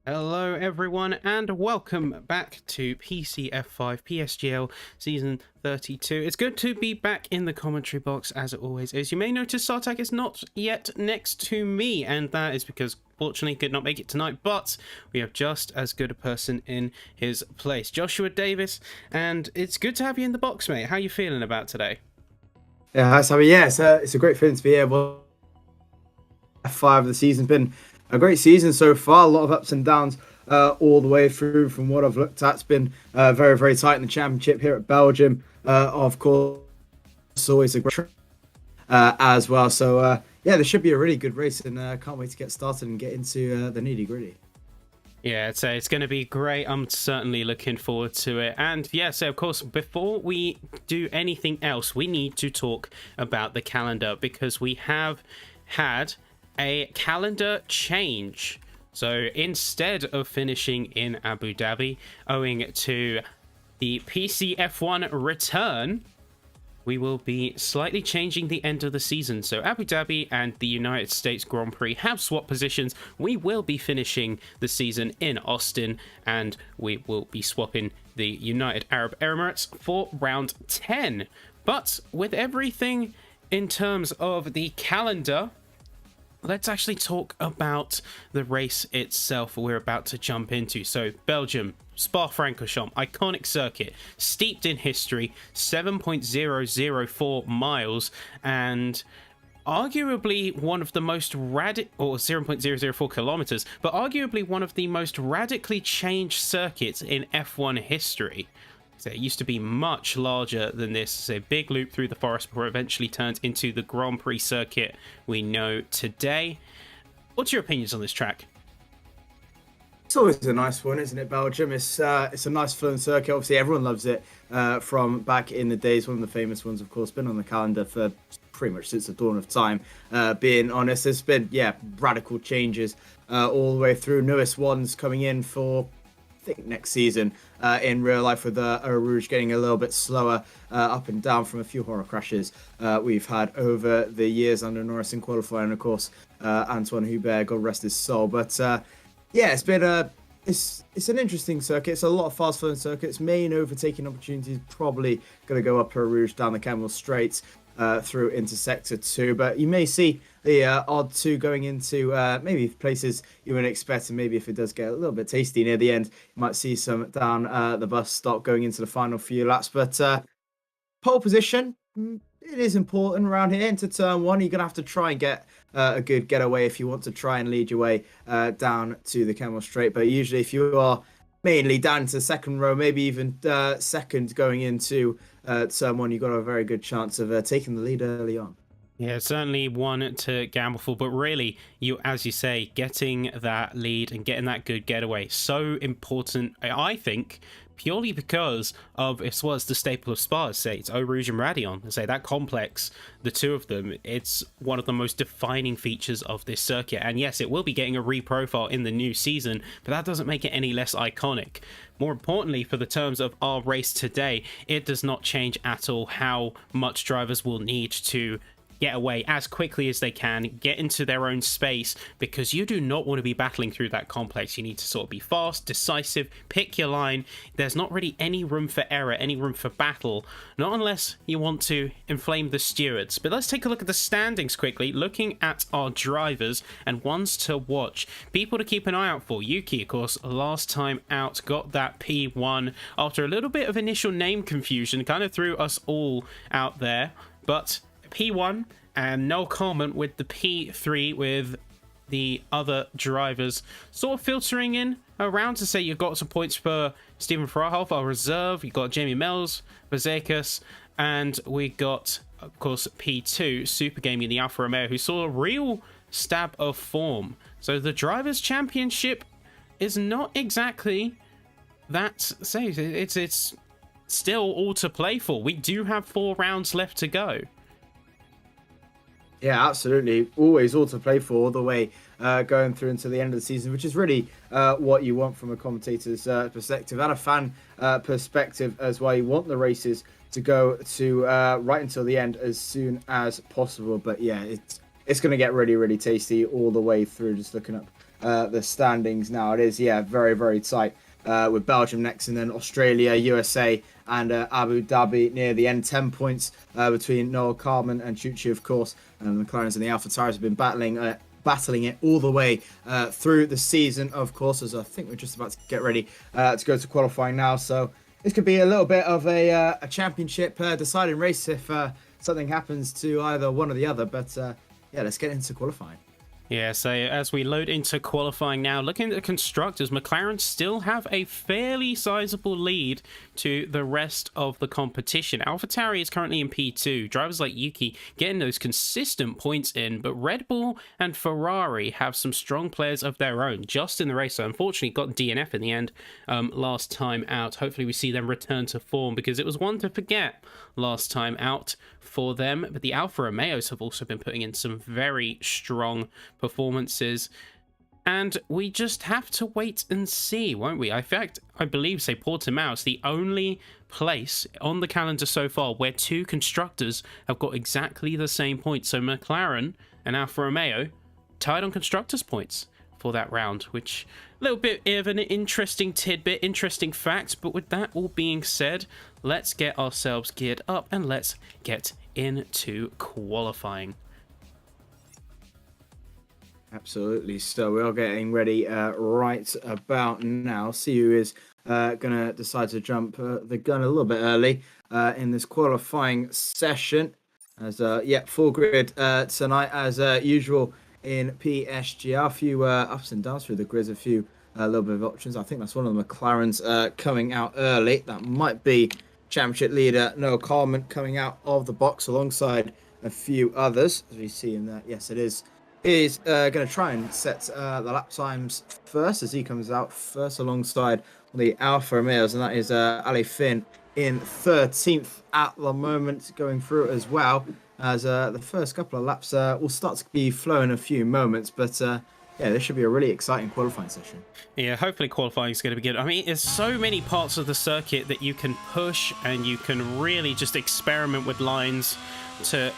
Hello, everyone, and welcome back to PCF5 PSGL Season 32. It's good to be back in the commentary box, as it always is. You may notice Sartak is not yet next to me, and that is because, fortunately, he could not make it tonight, but we have just as good a person in his place, Joshua Davis, and it's good to have you in the box, mate. How are you feeling about today? Yeah, hi, Sammy. Yeah, it's a great feeling to be here. Well, F5 of the season's been a great season so far. A lot of ups and downs all the way through from what I've looked at. It's been very, very tight in the championship here at Belgium. Of course, it's always a great as well. So, yeah, there should be a really good race, and can't wait to get started and get into the nitty gritty. Yeah, it's going to be great. I'm certainly looking forward to it. And yeah, so of course, before we do anything else, we need to talk about the calendar because we have had a calendar change. So instead of finishing in Abu Dhabi, owing to the PCF1 return, we will be slightly changing the end of the season. So Abu Dhabi and the United States Grand Prix have swapped positions. We will be finishing the season in Austin, and we will be swapping the United Arab Emirates for round 10. But with everything in terms of the calendar, let's actually talk about the race itself we're about to jump into. So Belgium, Spa-Francorchamps, iconic circuit, steeped in history, 7.004 miles, and arguably one of the most or 0.004 kilometers, but arguably one of the most radically changed circuits in F1 history. So it used to be much larger than this. So a big loop through the forest before it eventually turned into the Grand Prix circuit we know today. What's your opinions on this track? It's always a nice one, isn't it, Belgium? It's a nice flowing circuit. Obviously, everyone loves it from back in the days. One of the famous ones, of course, been on the calendar for pretty much since the dawn of time. Being honest, there's been radical changes all the way through. Newest ones coming in for I think next season in real life with Eau Rouge getting a little bit slower up and down from a few horror crashes we've had over the years under Norris in qualifying, and of course Antoine Hubert, God rest his soul. But yeah, it's been it's an interesting circuit. It's a lot of fast flowing circuits. Main overtaking opportunities probably going to go up Eau Rouge down the Camel Straight through into Sector 2, but you may see the odd two going into maybe places you wouldn't expect, and maybe if it does get a little bit tasty near the end, you might see some down the bus stop going into the final few laps. But pole position, it is important around here into turn one. You're going to have to try and get a good getaway if you want to try and lead your way down to the Camel Straight. But usually if you are mainly down to the second row, maybe even second going into turn one, you've got a very good chance of taking the lead early on. Yeah, certainly one to gamble for, but really, as you say, getting that lead and getting that good getaway, so important, I think, purely because of, it was the staple of Spa, say, it's Eau Rouge and Raidillon, say, that complex, the two of them, it's one of the most defining features of this circuit, and yes, it will be getting a reprofile in the new season, but that doesn't make it any less iconic. More importantly, for the terms of our race today, it does not change at all how much drivers will need to get away as quickly as they can, get into their own space, because you do not want to be battling through that complex. You need to sort of be fast, decisive, pick your line. There's not really any room for error, any room for battle, not unless you want to inflame the stewards. But let's take a look at the standings quickly, looking at our drivers and ones to watch. People to keep an eye out for. Yuki, of course, last time out, got that P1 after a little bit of initial name confusion, kind of threw us all out there, but P1, and Noel Coleman with the P3, with the other drivers sort of filtering in around to say you've got some points for Stephen Freihoff, our reserve. You've got Jamie Mills, Bazekas, and we got, of course, P2, Super Gaming, the Alfa Romeo, who saw a real stab of form. So the Drivers' Championship is not exactly that safe. It's still all to play for. We do have 4 rounds left to go. Yeah, absolutely. Always all to play for all the way going through until the end of the season, which is really what you want from a commentator's perspective and a fan perspective as well. You want the races to go to right until the end as soon as possible. But yeah, it's going to get really, really tasty all the way through. Just looking up the standings now. It is, yeah, very, very tight with Belgium next and then Australia, USA, and Abu Dhabi near the end. 10 points between Noel Carman and Chuchi, of course. And the McLarens and the AlphaTauri have been battling it all the way through the season, of course, as I think we're just about to get ready to go to qualifying now. So this could be a little bit of a championship deciding race if something happens to either one or the other. But yeah, let's get into qualifying. Yeah, so as we load into qualifying now, looking at the constructors, McLaren still have a fairly sizable lead to the rest of the competition. AlphaTauri is currently in P2. Drivers like Yuki getting those consistent points in, but Red Bull and Ferrari have some strong players of their own just in the race. So unfortunately got DNF in the end last time out. Hopefully we see them return to form because it was one to forget last time out for them. But the Alfa Romeos have also been putting in some very strong performances, and we just have to wait and see, won't we? In fact, I believe, say, Portimao is the only place on the calendar so far where two constructors have got exactly the same points. So McLaren and Alfa Romeo tied on constructors points for that round, which a little bit of an interesting tidbit, interesting fact. But with that all being said, let's get ourselves geared up and let's get into qualifying. Absolutely. So we're getting ready right about now. See who is going to decide to jump the gun a little bit early in this qualifying session. As yeah, full grid tonight as usual in PSGL. A few ups and downs through the grids, a few little bit of options. I think that's one of the McLarens coming out early. That might be championship leader Noah Carman coming out of the box alongside a few others, as we see in that. Yes, it is. Is going to try and set the lap times first as he comes out first alongside the Alfa Romeos, and that is Ali Finn in 13th at the moment, going through as well as the first couple of laps will start to be flowing in a few moments, but yeah, this should be a really exciting qualifying session. Yeah, hopefully qualifying is going to be good. I mean, there's so many parts of the circuit that you can push and you can really just experiment with lines to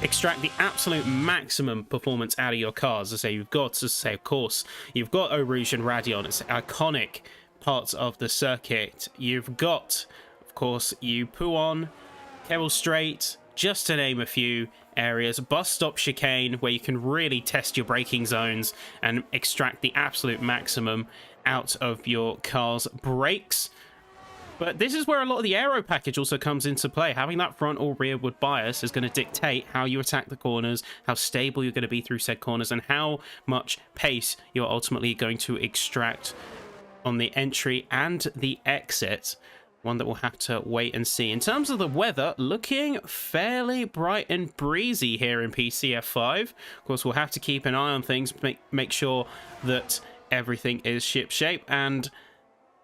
extract the absolute maximum performance out of your cars. As I say, you've got to say, of course, you've got Eau Rouge and Radion. It's iconic parts of the circuit. You've got, of course, Pouon, Kevil Straight, just to name a few areas. Bus stop chicane, where you can really test your braking zones and extract the absolute maximum out of your car's brakes. But this is where a lot of the aero package also comes into play. Having that front or rearward bias is going to dictate how you attack the corners, how stable you're going to be through said corners, and how much pace you're ultimately going to extract on the entry and the exit. One that we'll have to wait and see. In terms of the weather, looking fairly bright and breezy here in PCF5. Of course, we'll have to keep an eye on things, make sure that everything is shipshape, and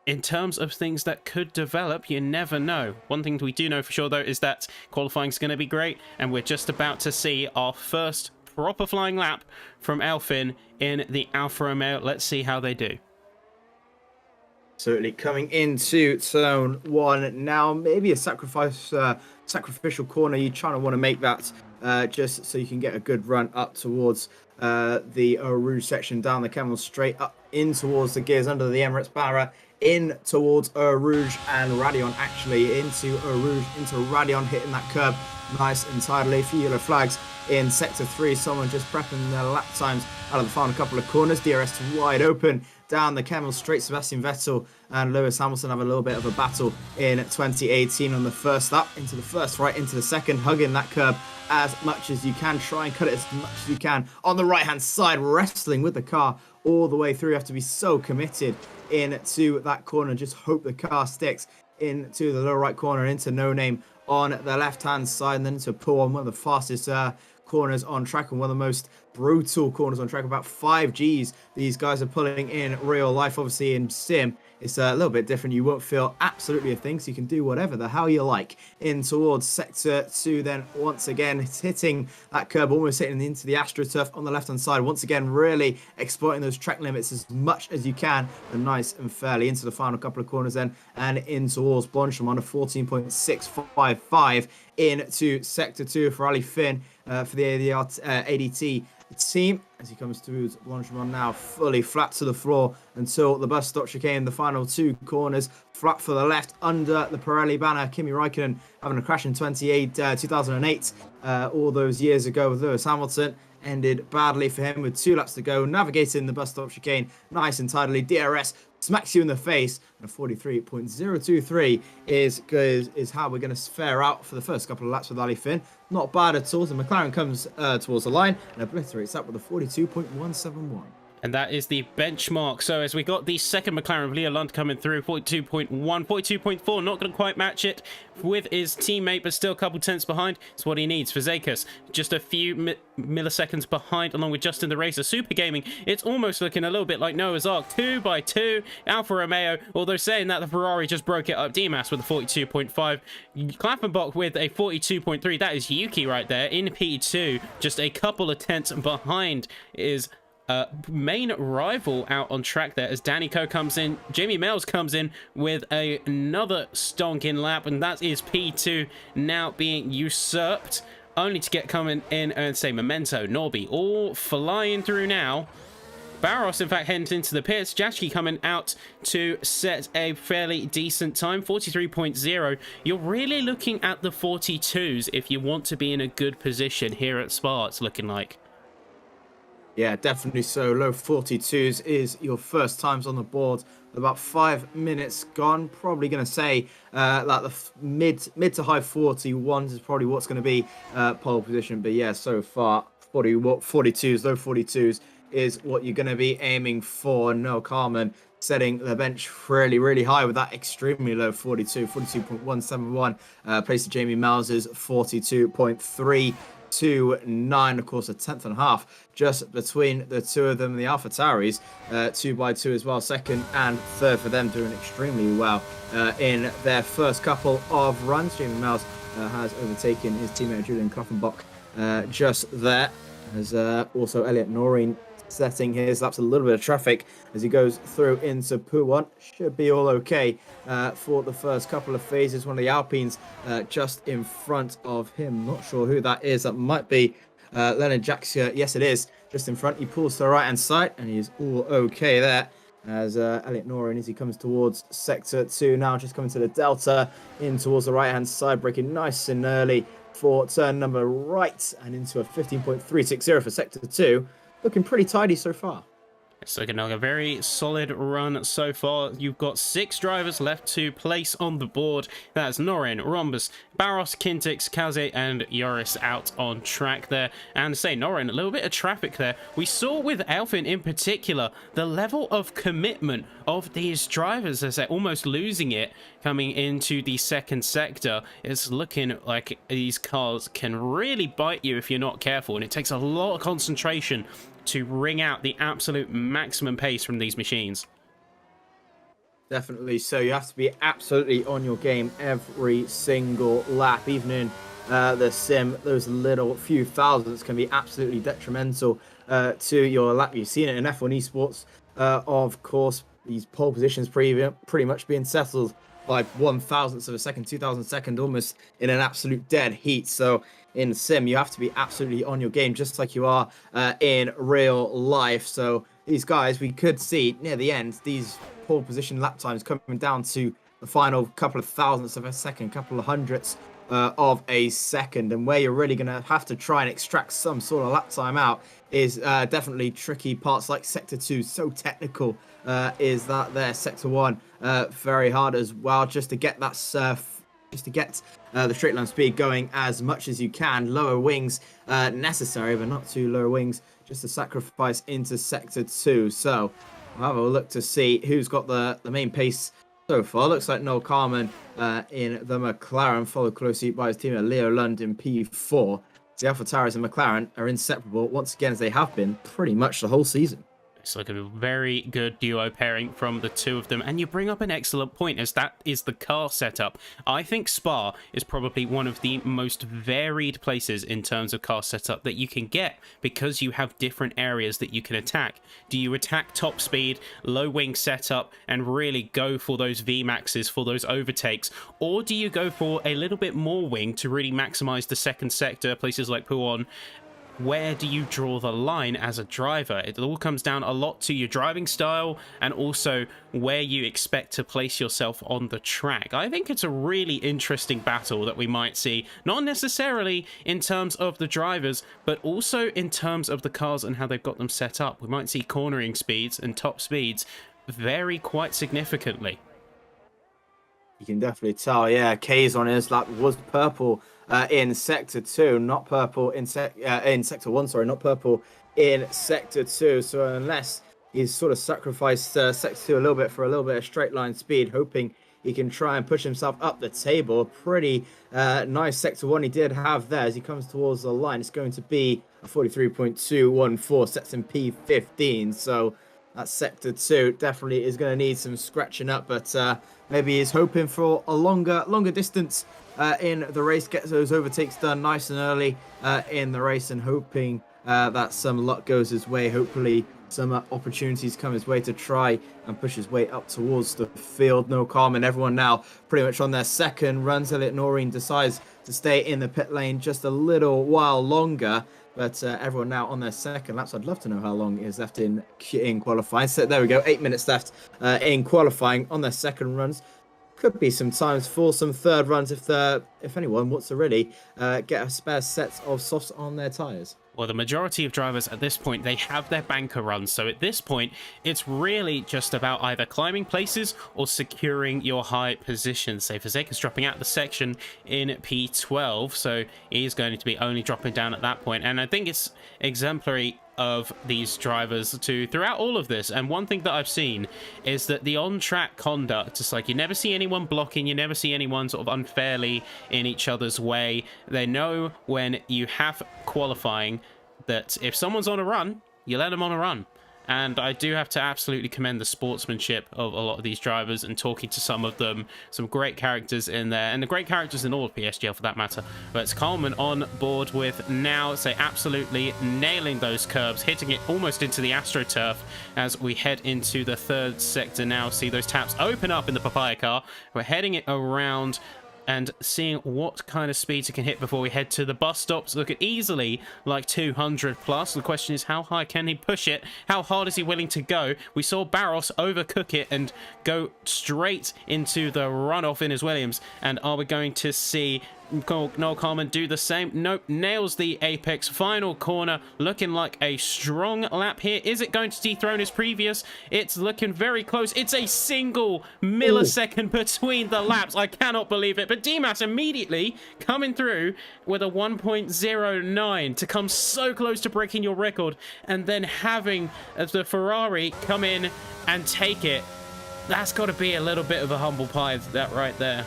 in terms of things that could develop, you never know. One thing we do know for sure, though, is that qualifying is going to be great, and we're just about to see our first proper flying lap from Elfin in the Alfa Romeo. Let's see how they do. Certainly coming into turn one now, maybe a sacrificial corner. You're trying to want to make that just so you can get a good run up towards the Eau Rouge section, down the Camel straight up in towards the gears under the Emirates Barra, in towards Eau Rouge and Radion, actually into Eau Rouge, into Radion, hitting that curb nice and tidily. A few yellow flags in sector 3, someone just prepping their lap times out of the final couple of corners. DRS wide open down the Camel straight. Sebastian Vettel and Lewis Hamilton have a little bit of a battle in 2018 on the first lap, into the first, right into the second, hugging that curb as much as you can, try and cut it as much as you can on the right hand side, wrestling with the car all the way through. You have to be so committed into that corner, just hope the car sticks into the lower right corner, into No Name on the left hand side, and then into Pouon, one of the fastest corners on track and one of the most brutal corners on track. About 5 Gs these guys are pulling in real life. Obviously in sim it's a little bit different. You won't feel absolutely a thing, so you can do whatever the hell you like. In towards sector 2, then once again it's hitting that curb, almost hitting into the AstroTurf on the left hand side. Once again, really exploiting those track limits as much as you can, and nice and fairly into the final couple of corners then, and in towards Blancham on a 14.655 into sector 2 for Ali Finn for the ADT the team as he comes through Blanchimont now, fully flat to the floor until the bus stop chicane. The final two corners, flat for the left under the Pirelli banner. Kimi Räikkönen having a crash in 2008, all those years ago with Lewis Hamilton. Ended badly for him with 2 laps to go, navigating the bus stop chicane nice and tidily. DRS smacks you in the face, and a 43.023 is how we're going to fare out for the first couple of laps with Ali Finn. Not bad at all. The McLaren comes towards the line and obliterates that with a 42.171. And that is the benchmark. So as we got the second McLaren of Leo Lund coming through, 42.1, 42.4, not going to quite match it with his teammate, but still a couple tenths behind. It's what he needs. For Zekas, just a few milliseconds behind, along with Justin the Racer. Super Gaming, it's almost looking a little bit like Noah's Ark. 2 by 2, Alfa Romeo, although saying that the Ferrari just broke it up. Dimas with a 42.5, Klaffenbach with a 42.3. That is Yuki right there in P2. Just a couple of tenths behind is main rival out on track there as Danny Coe comes in. Jamie Mills comes in with another stonking lap, and that is P2 now being usurped, only to get coming in and say Memento, Norby, all flying through now. Barros, in fact, heading into the pits. Jashki coming out to set a fairly decent time, 43.0. You're really looking at the 42s if you want to be in a good position here at Spa, it's looking like. Yeah, definitely so. Low 42s is your first times on the board. About 5 minutes gone. Probably going to say like the mid to high 41s is probably what's going to be pole position. But yeah, so far 42s, low 42s is what you're going to be aiming for. No, Carmen setting the bench really high with that extremely low 42.171. Place to Jamie Mouse's 42.3. 2.9, of course, a tenth and a half just between the two of them. The Alpha Tauris, 2 by 2 as well, second and third for them, doing extremely well in their first couple of runs. Jamie Miles has overtaken his teammate Julian Klaffenbach just there, as also Elliot Noreen setting his laps. A little bit of traffic as he goes through into P1. Should be all okay for the first couple of phases. One of the Alpines just in front of him. Not sure who that is. That might be Leonard Jackson. Yes, it is. Just in front. He pulls to the right-hand side, and he's all okay there. As Elliot Noreen, as he comes towards Sector 2 now, just coming to the Delta, in towards the right-hand side, braking nice and early for turn number right, and into a 15.360 for Sector 2. Looking pretty tidy so far. It's looking like a very solid run so far. You've got 6 drivers left to place on the board. That's Norin, Rhombus, Barros, Kintix, Kaze, and Yoris out on track there. And say, Norin, a little bit of traffic there. We saw with Alfin in particular, the level of commitment of these drivers as they're almost losing it coming into the second sector. It's looking like these cars can really bite you if you're not careful, and it takes a lot of concentration to wring out the absolute maximum pace from these machines. Definitely so. You have to be absolutely on your game every single lap. Even in the sim, those little few thousandths can be absolutely detrimental to your lap. You've seen it in F1 esports. Of course, these pole positions pretty much being settled by 1,000ths of a second, 2,000 second, almost in an absolute dead heat. So in sim, you have to be absolutely on your game, just like you are in real life. So these guys, we could see near the end, these pole position lap times coming down to the final couple of thousandths of a second, couple of hundredths of a second. And where you're really going to have to try and extract some sort of lap time out is definitely tricky parts like Sector 2, so technical is that there. Sector 1, very hard as well, just to get that just to get the straight line speed going as much as you can. Lower wings necessary, but not too lower wings, just to sacrifice into Sector 2. So we'll have a look to see who's got the main pace so far. Looks like Noel Carman in the McLaren, followed closely by his teammate Leo Lund in P4. The Alpha Tauris and McLaren are inseparable once again, as they have been pretty much the whole season. It's like a very good duo pairing from the two of them, and you bring up an excellent point, as that is the car setup. I think Spa is probably one of the most varied places in terms of car setup that you can get, because you have different areas that you can attack. Do you attack top speed, low wing setup, and really go for those VMAXs, for those overtakes, or do you go for a little bit more wing to really maximize the second sector, places like Pouon, where do you draw the line as a driver? It all comes down a lot to your driving style and also where you expect to place yourself on the track. I think it's a really interesting battle that we might see, not necessarily in terms of the drivers, but also in terms of the cars and how they've got them set up. We might see cornering speeds and top speeds vary quite significantly. You can definitely tell, yeah, K's on his lap was purple in Sector 2, not purple in Sector 1, sorry, not purple in Sector 2. So unless he's sort of sacrificed Sector 2 a little bit for a little bit of straight line speed, hoping he can try and push himself up the table. A pretty nice Sector 1 he did have there as he comes towards the line. It's going to be a 43.214, sets in P15, so that Sector 2 definitely is going to need some scratching up, but maybe he's hoping for a longer distance in the race, get those overtakes done nice and early in the race, and hoping that some luck goes his way. Hopefully some opportunities come his way to try and push his way up towards the field. No calm, and everyone now pretty much on their second runs. Elliot Noreen decides to stay in the pit lane just a little while longer, but everyone now on their second laps. I'd love to know how long is left in qualifying. So there we go, 8 minutes left in qualifying on their second runs. Could be some times for some third runs if anyone wants to really get a spare set of softs on their tyres. Well, the majority of drivers at this point, they have their banker runs. So at this point, it's really just about either climbing places or securing your high position. Say Fazeka's dropping out of the section in P12, so he's going to be only dropping down at that point. And I think it's exemplary of these drivers to throughout all of this. And one thing that I've seen is that the on-track conduct, it's like you never see anyone blocking, you never see anyone sort of unfairly in each other's way. They know when you have qualifying that if someone's on a run, you let them on a run. And I do have to absolutely commend the sportsmanship of a lot of these drivers, and talking to some of them, some great characters in there, and the great characters in all of PSGL for that matter. But it's Coleman on board with now, say, absolutely nailing those curbs, hitting it almost into the AstroTurf as we head into the third sector now. See those taps open up in the Papaya car. We're heading it around and seeing what kind of speeds it can hit before we head to the bus stops. Look at easily like 200 plus. The question is, how high can he push it? How hard is he willing to go? We saw Barros overcook it and go straight into the runoff in his Williams. And are we going to see Noel Carman do the same? Nope, nails the apex. Final corner, looking like a strong lap here. Is it going to dethrone his previous? It's looking very close. It's a single millisecond between the laps. I cannot believe it. But Dimas immediately coming through with a 1.09 to come so close to breaking your record, and then having the Ferrari come in and take it. That's got to be a little bit of a humble pie, that right there.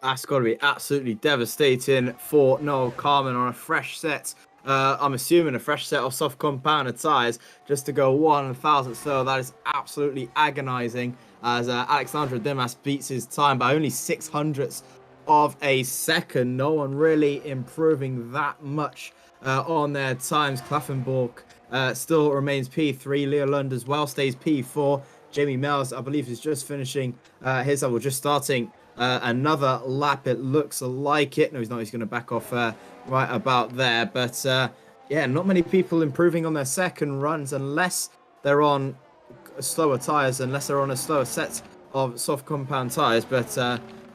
That's got to be absolutely devastating for Noel Carman on a fresh set. I'm assuming a fresh set of soft compounder tyres just to go 1,000th. So that is absolutely agonizing as Alexandre Dimas beats his time by only 600ths of a second. No one really improving that much on their times. Klaffenborg still remains P3. Leo Lund as well stays P4. Jamie Mells, I believe, is just finishing his level, just starting another lap, it looks like it. No, he's not. He's going to back off right about there. But yeah, not many people improving on their second runs unless they're on slower tyres, unless they're on a slower set of soft compound tyres. But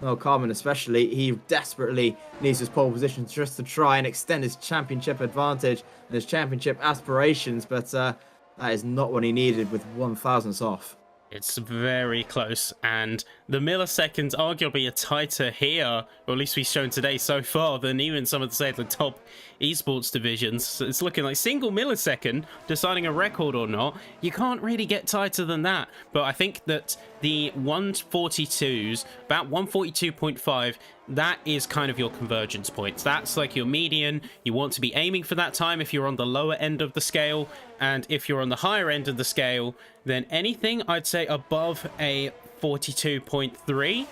Noel Carman especially, he desperately needs his pole position just to try and extend his championship advantage and his championship aspirations. But that is not what he needed with 1,000ths off. It's very close, and the milliseconds arguably are tighter here, or at least we've shown today so far, than even some of the, say, the top esports divisions. So it's looking like single millisecond deciding a record or not. You can't really get tighter than that, but I think that the 142s, about 142.5, that is kind of your convergence points. That's like your median. You want to be aiming for that time if you're on the lower end of the scale, and if you're on the higher end of the scale, then anything I'd say above a 42.3,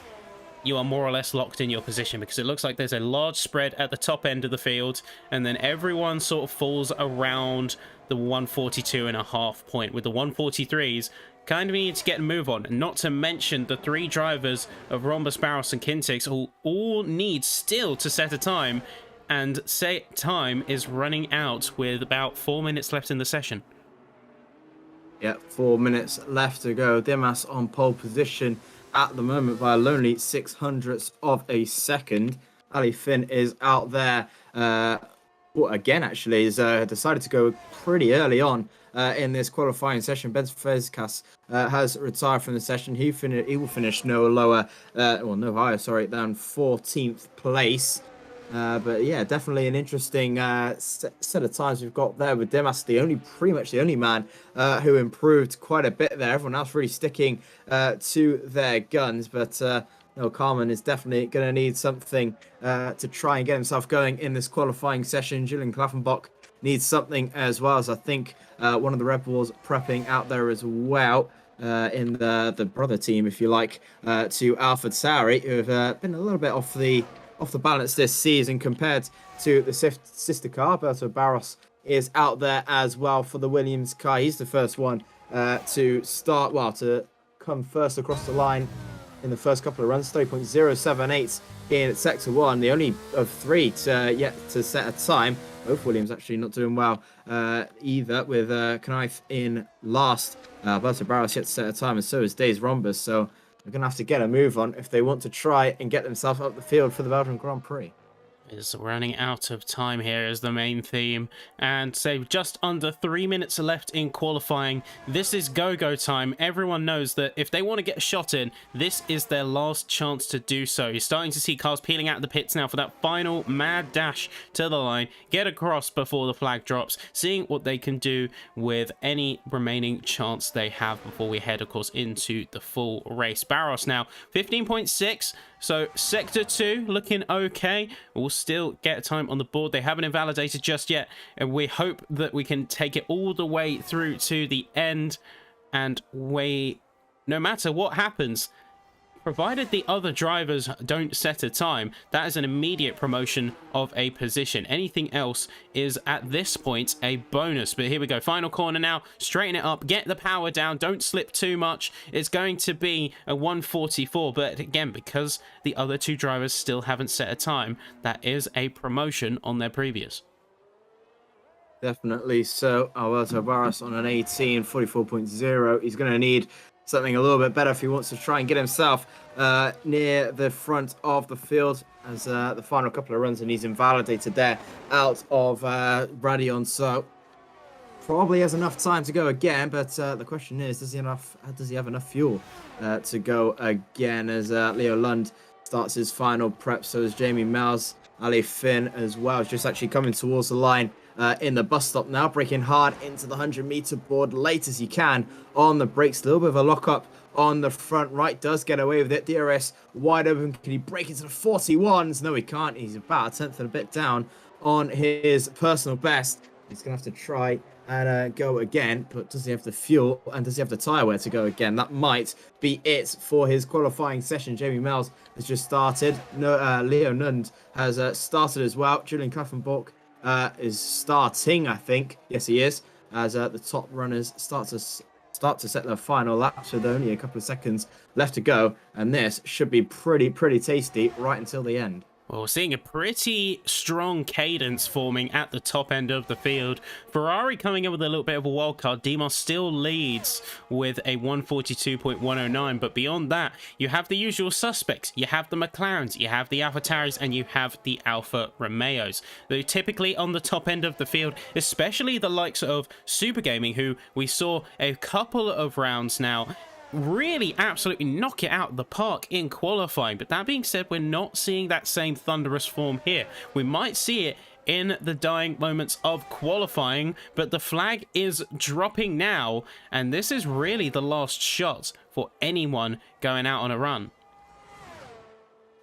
you are more or less locked in your position, because it looks like there's a large spread at the top end of the field, and then everyone sort of falls around the 142.5 point, with the 143s kind of need to get a move on. And not to mention the three drivers of Rhombus, Barros and Kintix all need still to set a time and set time is running out with about 4 minutes left in the session. Yeah, 4 minutes left to go. Dimas on pole position at the moment by a lonely 600ths of a second. Ali Finn is out there. Well, again, actually, is decided to go pretty early on in this qualifying session. Ben Fezkas has retired from the session. He will finish no lower, no higher, sorry, than 14th place. But yeah, definitely an interesting set of times we've got there with Dimas, pretty much the only man who improved quite a bit there. Everyone else really sticking to their guns, but Carmen is definitely going to need something to try and get himself going in this qualifying session. Julian Klaffenbach needs something as well, as I think one of the Red Bulls prepping out there as well. In the brother team, if you like, to Alfred Sauri, who have been a little bit off the balance this season compared to the sister car. Alberto Barros is out there as well for the Williams car. He's the first one to come first across the line in the first couple of runs. 30.078 in sector 1, the only of 3 yet to set a time. Both Williams actually not doing well either, with Knife in last. Alberto Barros yet to set a time, and so is Days Rhombus. So they're going to have to get a move on if they want to try and get themselves up the field for the Belgian Grand Prix. Is running out of time here is the main theme, and so just under 3 minutes left in qualifying. This is go time. Everyone knows that if they want to get a shot in, this is their last chance to do so. You're starting to see cars peeling out of the pits now for that final mad dash to the line, get across before the flag drops, seeing what they can do with any remaining chance they have before we head, of course, into the full race. Barros now 15.6. So sector 2 looking okay. We'll still get time on the board. They haven't invalidated just yet, and we hope that we can take it all the way through to the end. And no matter what happens, provided the other drivers don't set a time, that is an immediate promotion of a position. Anything else is at this point a bonus. But here we go, final corner now, straighten it up, get the power down, don't slip too much. It's going to be a 1:44, but again, because the other 2 drivers still haven't set a time, that is a promotion on their previous. Definitely so. Alberto Barros on an 18:44.0. He's going to need something a little bit better if he wants to try and get himself near the front of the field, as the final couple of runs, and he's invalidated there out of Radion. So probably has enough time to go again, but the question is, does he have enough fuel to go again, as Leo Lund starts his final prep. So is Jamie Miles. Ali Finn as well, just actually coming towards the line in the bus stop now, braking hard into the 100-meter board late as he can on the brakes. A little bit of a lock-up on the front right, does get away with it. DRS wide open. Can he break into the 41s? No, he can't. He's about a tenth and a bit down on his personal best. He's going to have to try and go again, but does he have the fuel and does he have the tyre wear to go again? That might be it for his qualifying session. Jamie Miles has just started. Leo Nund has started as well. Julian Kaffenborg is starting, I think. Yes, he is, as the top runners start to set their final laps with only a couple of seconds left to go, and this should be pretty tasty right until the end. Well, we're seeing a pretty strong cadence forming at the top end of the field. Ferrari coming in with a little bit of a wild card. Demos still leads with a 142.109, but beyond that, you have the usual suspects. You have the McLarens, you have the AlphaTauris, and you have the Alfa Romeos. They're typically on the top end of the field, especially the likes of Super Gaming, who we saw a couple of rounds now really absolutely knock it out of the park in qualifying. But that being said, we're not seeing that same thunderous form here. We might see it in the dying moments of qualifying, but the flag is dropping now, and this is really the last shot for anyone going out on a run.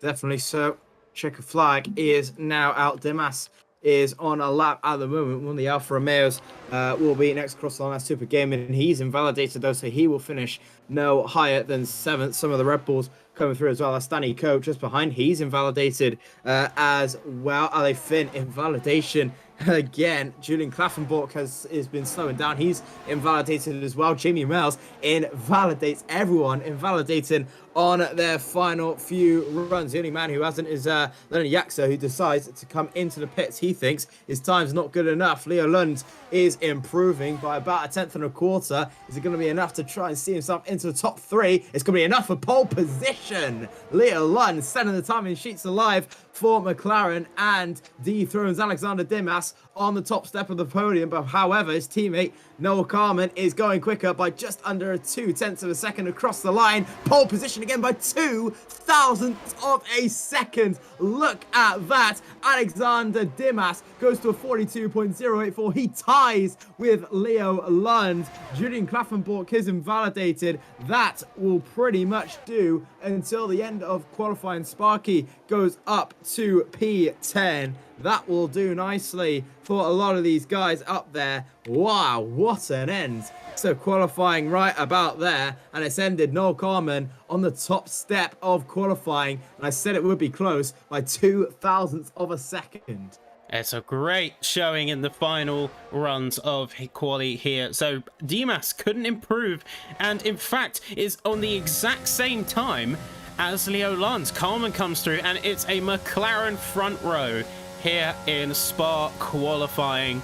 Definitely so. Checker flag is now out. Dimas is on a lap at the moment. One of the Alfa Romeos will be next across the line. That's Super Gaming, and he's invalidated though, so he will finish no higher than 7th. Some of the Red Bulls coming through as well. That's Danny Coe just behind. He's invalidated as well. Ali Finn, invalidation again. Julian Klaffenborg has been slowing down. He's invalidated as well. Jamie Miles invalidates everyone, invalidating on their final few runs. The only man who hasn't is Leonard Yaxer, who decides to come into the pits. He thinks his time's not good enough. Leo Lund is improving by about a tenth and a quarter. Is it going to be enough to try and see himself into the top 3? It's going to be enough for pole position. Leo Lund sending the timing sheets alive for McLaren and dethrones Alexander Dimas on the top step of the podium. But however, his teammate Noel Carman is going quicker by just under 0.2 of a second across the line. Pole position again by 0.02 of a second. Look at that. Alexander Dimas goes to a 42.084. He ties with Leo Lund. Julian Klaffenborg is invalidated. That will pretty much do until the end of qualifying. Sparky goes up to P10. That will do nicely for a lot of these guys up there. Wow, what an end. So qualifying right about there, and it's ended Noel Carman on the top step of qualifying, and I said it would be close by 0.02 of a second. It's a great showing in the final runs of quali here. So Dimas couldn't improve, and in fact is on the exact same time as Leo Lund. Carman comes through, and it's a McLaren front row here in Spa qualifying.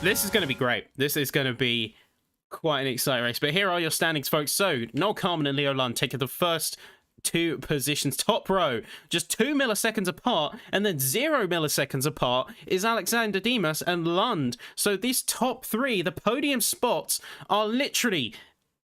This is going to be great. This is going to be quite an exciting race. But here are your standings, folks. So Noel Carman and Leo Lund taking the first 2 positions. Top row, just 2 milliseconds apart, and then 0 milliseconds apart is Alexander Dimas and Lund. So these top 3, the podium spots, are literally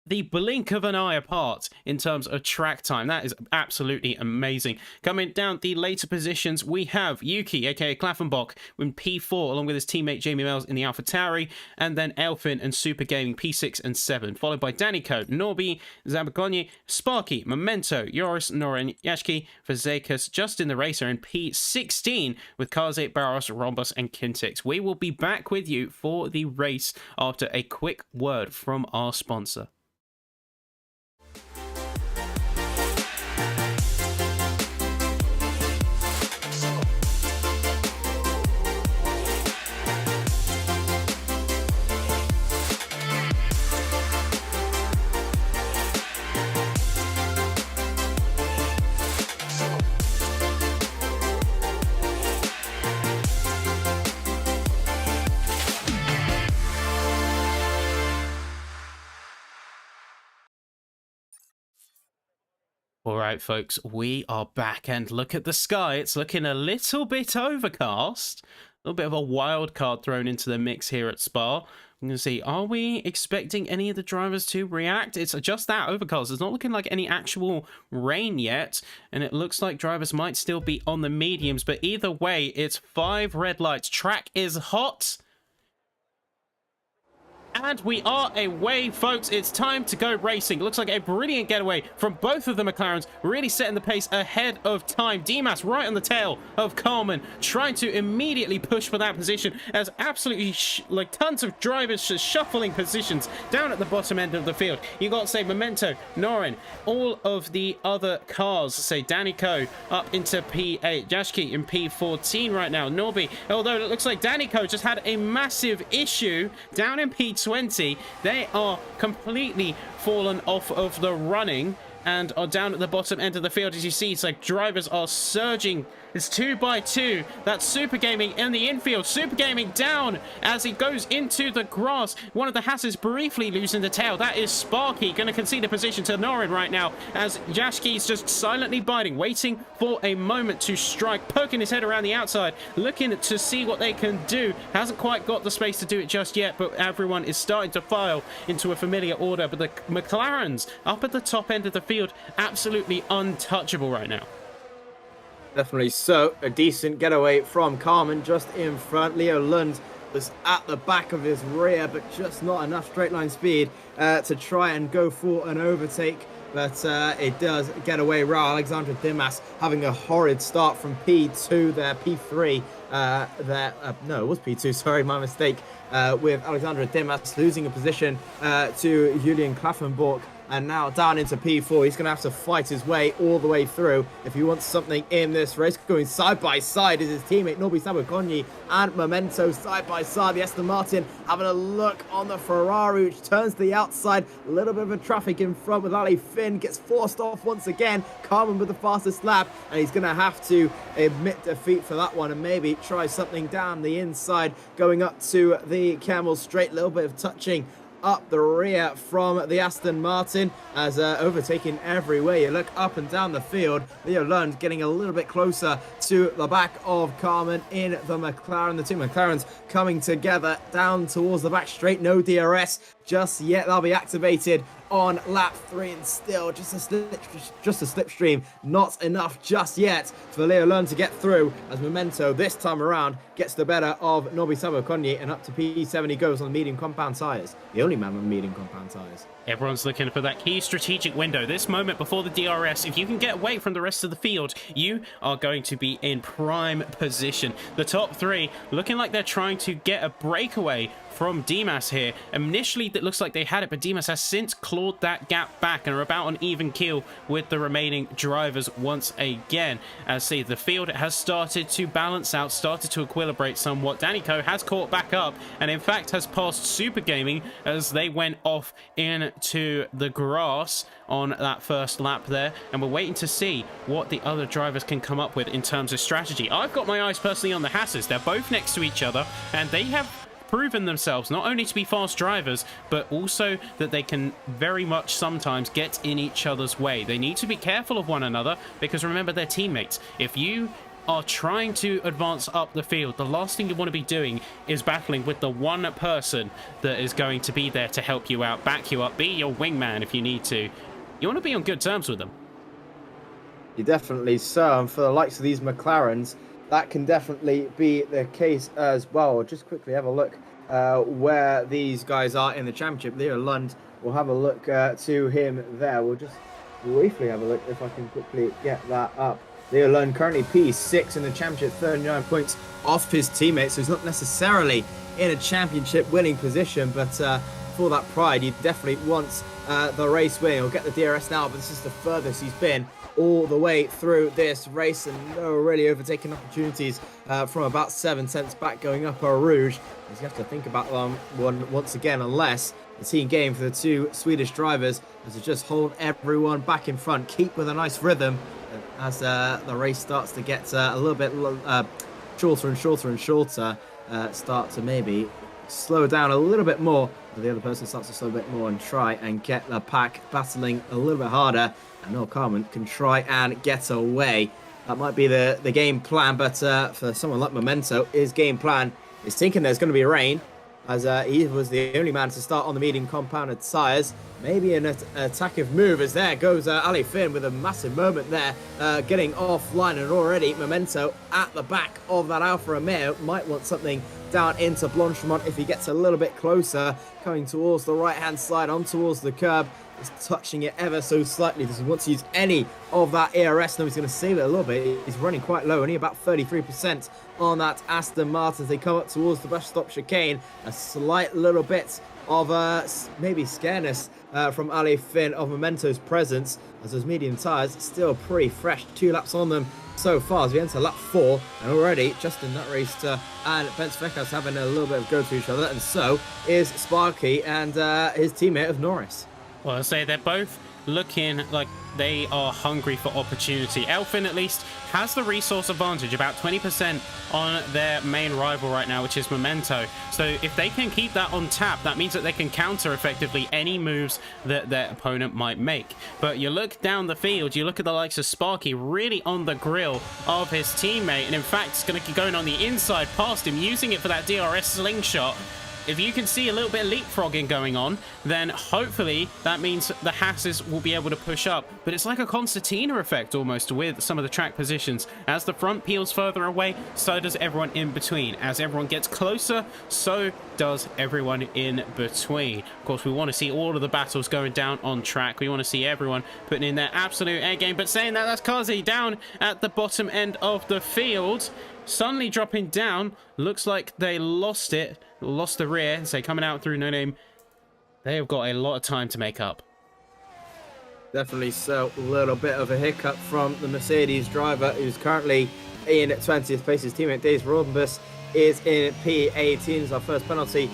the blink of an eye apart in terms of track time. That is absolutely amazing. Coming down the later positions, we have Yuki, aka Klaffenbach, in P4, along with his teammate Jamie Mells in the AlphaTauri, and then Elfin and Super Gaming P6 and 7, followed by Danico, Norby, Zabagonye, Sparky, Memento, Joris, Norin, Yashki, Fazekas, Justin the Racer in P16, with Kaze, Barros, Rhombus, and Kintix. We will be back with you for the race after a quick word from our sponsor. All right, folks, we are back, and look at the sky. It's looking a little bit overcast. A little bit of a wild card thrown into the mix here at Spa. I'm going to see, are we expecting any of the drivers to react? It's just that overcast. It's not looking like any actual rain yet, and it looks like drivers might still be on the mediums, but either way, it's 5 red lights. Track is hot. And we are away, folks. It's time to go racing. Looks like a brilliant getaway from both of the McLarens, really setting the pace ahead of time. Dimas right on the tail of Carman, trying to immediately push for that position as absolutely like tons of drivers just shuffling positions down at the bottom end of the field. You got to say Memento, Norin, all of the other cars. Say Danico up into P8, Jashki in P14 right now. Norby, although it looks like Danico just had a massive issue down in P20. They are completely fallen off of the running and are down at the bottom end of the field. As you see, it's like drivers are surging. It's 2 by 2. That's Super Gaming in the infield. Super Gaming down as he goes into the grass. One of the Hasses briefly losing the tail. That is Sparky going to concede a position to Norin right now as Jashki's just silently biding, waiting for a moment to strike, poking his head around the outside, looking to see what they can do. Hasn't quite got the space to do it just yet, but everyone is starting to file into a familiar order. But the McLarens up at the top end of the field, absolutely untouchable right now. Definitely so. A decent getaway from Carman just in front. Leo Lund was at the back of his rear, but just not enough straight line speed to try and go for an overtake. But it does get away. Alexander Dimas having a horrid start from P2 there, P3 no, it was P2, sorry, my mistake, with Alexander Dimas losing a position to Julian Klaffenborg and now down into P4. He's going to have to fight his way all the way through if he wants something in this race. Going side by side is his teammate Nobi Sabakonyi and Memento side by side. The Aston Martin having a look on the Ferrari, which turns to the outside. A little bit of a traffic in front with Ali Finn, gets forced off once again. Carmen with the fastest lap, and he's going to have to admit defeat for that one and maybe try something down the inside, going up to the Camel Straight. A little bit of touching up the rear from the Aston Martin as overtaking everywhere you look up and down the field. Leo Lund getting a little bit closer to the back of Carmen in the McLaren. The two McLarens coming together down towards the back straight. No DRS just yet. They'll be activated on lap 3 and still just a slipstream. Not enough just yet for Leo Lund to get through as Memento this time around gets the better of Nobi Sabakonyi, and up to P7 he goes on medium compound tyres. The only man on medium compound tyres. Everyone's looking for that key strategic window. This moment before the DRS, if you can get away from the rest of the field, you are going to be in prime position. The top 3 looking like they're trying to get a breakaway from Dimas here. Initially, it looks like they had it, but Dimas has since clawed that gap back and are about on even keel with the remaining drivers once again. As see, the field has started to balance out, started to equilibrate somewhat. Danico has caught back up and in fact has passed Super Gaming as they went off into the grass on that first lap there, and we're waiting to see what the other drivers can come up with in terms of strategy. I've got my eyes personally on the Hasses. They're both next to each other and they have proven themselves not only to be fast drivers, but also that they can very much sometimes get in each other's way. They need to be careful of one another because remember, they're teammates. If you are trying to advance up the field, the last thing you want to be doing is battling with the one person that is going to be there to help you out, back you up, be your wingman if you need to. You want to be on good terms with them. You definitely so, and for the likes of these McLarens, that can definitely be the case as well. Just quickly have a look where these guys are in the championship. Leo Lund, we'll have a look to him there. We'll just briefly have a look if I can quickly get that up. Leo Lund currently P6 in the championship, 39 points off his teammates, so he's not necessarily in a championship winning position, but for that pride, he definitely wants the race win. He'll get the DRS now, but this is the furthest he's been all the way through this race, and no really overtaking opportunities from about 7 cents back going up Eau Rouge. As you have to think about one once again, unless the team game for the two Swedish drivers is to just hold everyone back in front, keep with a nice rhythm as the race starts to get a little bit shorter and shorter and shorter, start to maybe slow down a little bit more. The other person starts to slow a bit more and try and get the pack battling a little bit harder. And Noel Carmen can try and get away. That might be the game plan, but for someone like Memento, his game plan is thinking there's going to be rain, as he was the only man to start on the medium compounded tyres. Maybe an attackive move, as there goes Ali Finn with a massive moment there, getting offline, and already Memento at the back of that Alfa Romeo might want something down into Blanchemont if he gets a little bit closer, coming towards the right hand side on towards the curb. He's touching it ever so slightly. Does he want to use any of that ERS? No, he's going to save it a little bit. He's running quite low, only about 33% on that Aston Martin as they come up towards the bus stop chicane. A slight little bit of maybe scareness from Ali Finn of Memento's presence, as those medium tyres still pretty fresh. 2 laps on them so far as we enter lap 4, and already Justin Nutrister and Bence Vekas having a little bit of go to each other, and so is Sparky and his teammate of Norris. Well, I say they're both looking like they are hungry for opportunity. Elfin at least has the resource advantage, about 20% on their main rival right now, which is Memento. So if they can keep that on tap, that means that they can counter effectively any moves that their opponent might make. But you look down the field, you look at the likes of Sparky really on the grill of his teammate, and in fact it's going to keep going on the inside past him, using it for that DRS slingshot. If you can see a little bit of leapfrogging going on, then hopefully that means the Hasses will be able to push up. But it's like a concertina effect almost with some of the track positions. As the front peels further away, so does everyone in between. As everyone gets closer, so does everyone in between. Of course, we want to see all of the battles going down on track. We want to see everyone putting in their absolute A game. But saying that, that's Kazi down at the bottom end of the field. Suddenly dropping down. Looks like they lost it. Lost the rear. So coming out through No Name. They have got a lot of time to make up. Definitely so. A little bit of a hiccup from the Mercedes driver, who's currently in 20th place. His teammate Dave Rodenbus is in P18 as our first penalty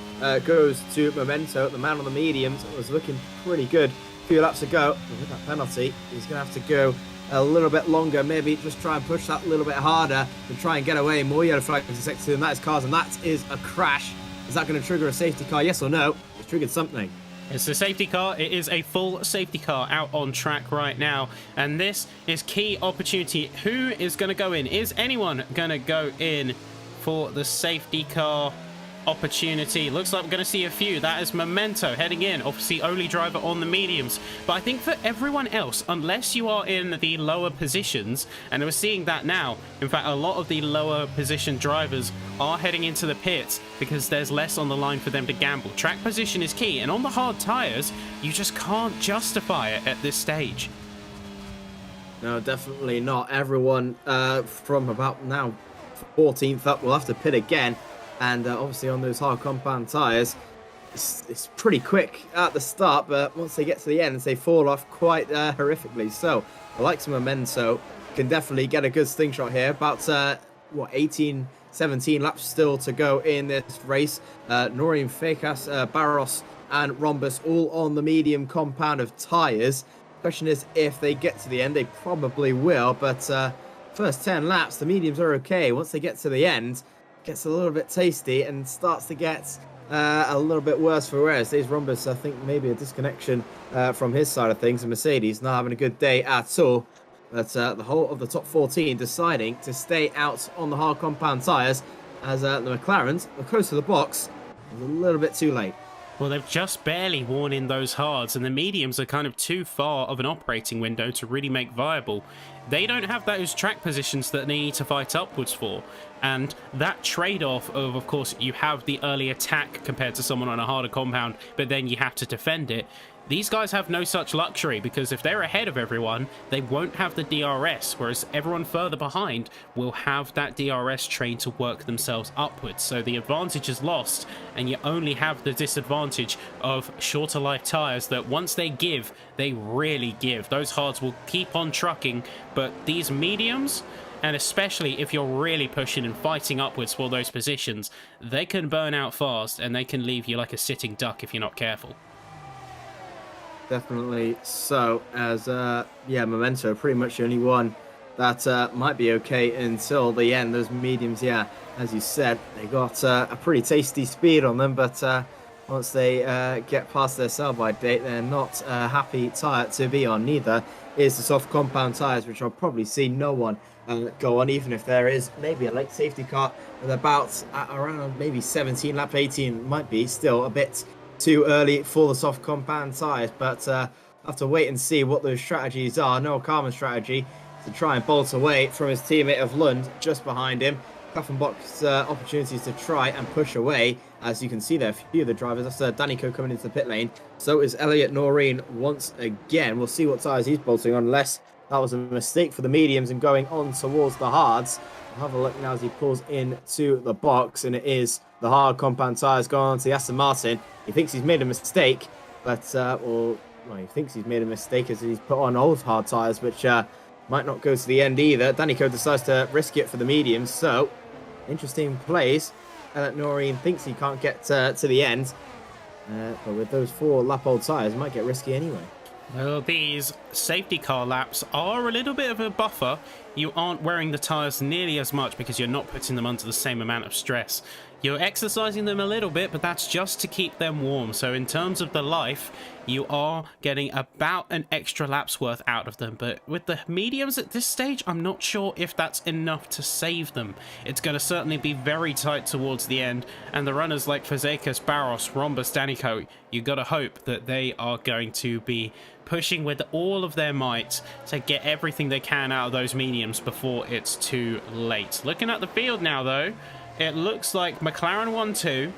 goes to Memento. The man on the mediums was looking pretty good a few laps ago. But with that penalty, he's going to have to go a little bit longer, maybe just try and push that a little bit harder to try and get away. More yellow flags in sector 2, and that is cars, and that is a crash. Is that going to trigger a safety car? Yes or no? It's triggered something. It's a safety car. It is a full safety car out on track right now. And this is key opportunity. Who is going to go in? Is anyone going to go in for the safety car opportunity? Looks like we're going to see a few. That is Memento heading in, obviously only driver on the mediums. But I think for everyone else, unless you are in the lower positions, and we're seeing that now, in fact a lot of the lower position drivers are heading into the pits because there's less on the line for them to gamble. Track position is key, and on the hard tires you just can't justify it at this stage. No, definitely not. Everyone from about now 14th up will have to pit again. And obviously on those hard compound tyres, it's pretty quick at the start, but once they get to the end, they fall off quite horrifically. So the likes of Memento can definitely get a good slingshot here. About, 18, 17 laps still to go in this race. Noreen, Fekas, Barros and Rhombus all on the medium compound of tyres. Question is if they get to the end, they probably will, but first 10 laps, the mediums are okay. Once they get to the end, gets a little bit tasty and starts to get a little bit worse for wear. These Rhombus, I think maybe a disconnection from his side of things, and Mercedes not having a good day at all. But the whole of the top 14 deciding to stay out on the hard compound tyres as the McLarens are close to the box. A little bit too late. Well, they've just barely worn in those hards, and the mediums are kind of too far of an operating window to really make viable. They don't have those track positions that they need to fight upwards for. And that trade-off of course, you have the early attack compared to someone on a harder compound, but then you have to defend it. These guys have no such luxury, because if they're ahead of everyone, they won't have the DRS, whereas everyone further behind will have that DRS train to work themselves upwards. So the advantage is lost, and you only have the disadvantage of shorter life tyres that once they give, they really give. Those hards will keep on trucking, but these mediums, and especially if you're really pushing and fighting upwards for those positions, they can burn out fast, and they can leave you like a sitting duck if you're not careful. Definitely so, as Memento pretty much the only one that might be okay until the end. Those mediums, yeah, as you said, they got a pretty tasty speed on them, but once they get past their sell-by date, they're not a happy tyre to be on. Neither is the soft compound tyres, which I'll probably see no one go on, even if there is maybe a late safety car with about around maybe 17 lap 18, might be still a bit too early for the soft compound tyres, but have to wait and see what those strategies are. Noah Carmen's strategy to try and bolt away from his teammate of Lund just behind him. Kaffenbach's opportunities to try and push away. As you can see there, a few of the drivers. That's Danico coming into the pit lane. So is Elliot Noreen once again. We'll see what tyres he's bolting on, unless that was a mistake for the mediums and going on towards the hards. We'll have a look now as he pulls into the box, and it is the hard compound tyres going on to the Aston Martin. He thinks he's made a mistake, but he thinks he's made a mistake as he's put on old hard tyres, which might not go to the end either. Danico decides to risk it for the mediums, so interesting plays. Noreen thinks he can't get to the end, but with those 4 lap-old tyres, it might get risky anyway. Well, these safety car laps are a little bit of a buffer. You aren't wearing the tyres nearly as much because you're not putting them under the same amount of stress. You're exercising them a little bit, but that's just to keep them warm. So in terms of the life, you are getting about an extra lap's worth out of them. But with the mediums at this stage, I'm not sure if that's enough to save them. It's going to certainly be very tight towards the end. And the runners like Fazekas, Barros, Rhombus, Danico, you got to hope that they are going to be pushing with all of their might to get everything they can out of those mediums before it's too late. Looking at the field now, though, it looks like McLaren 1-2,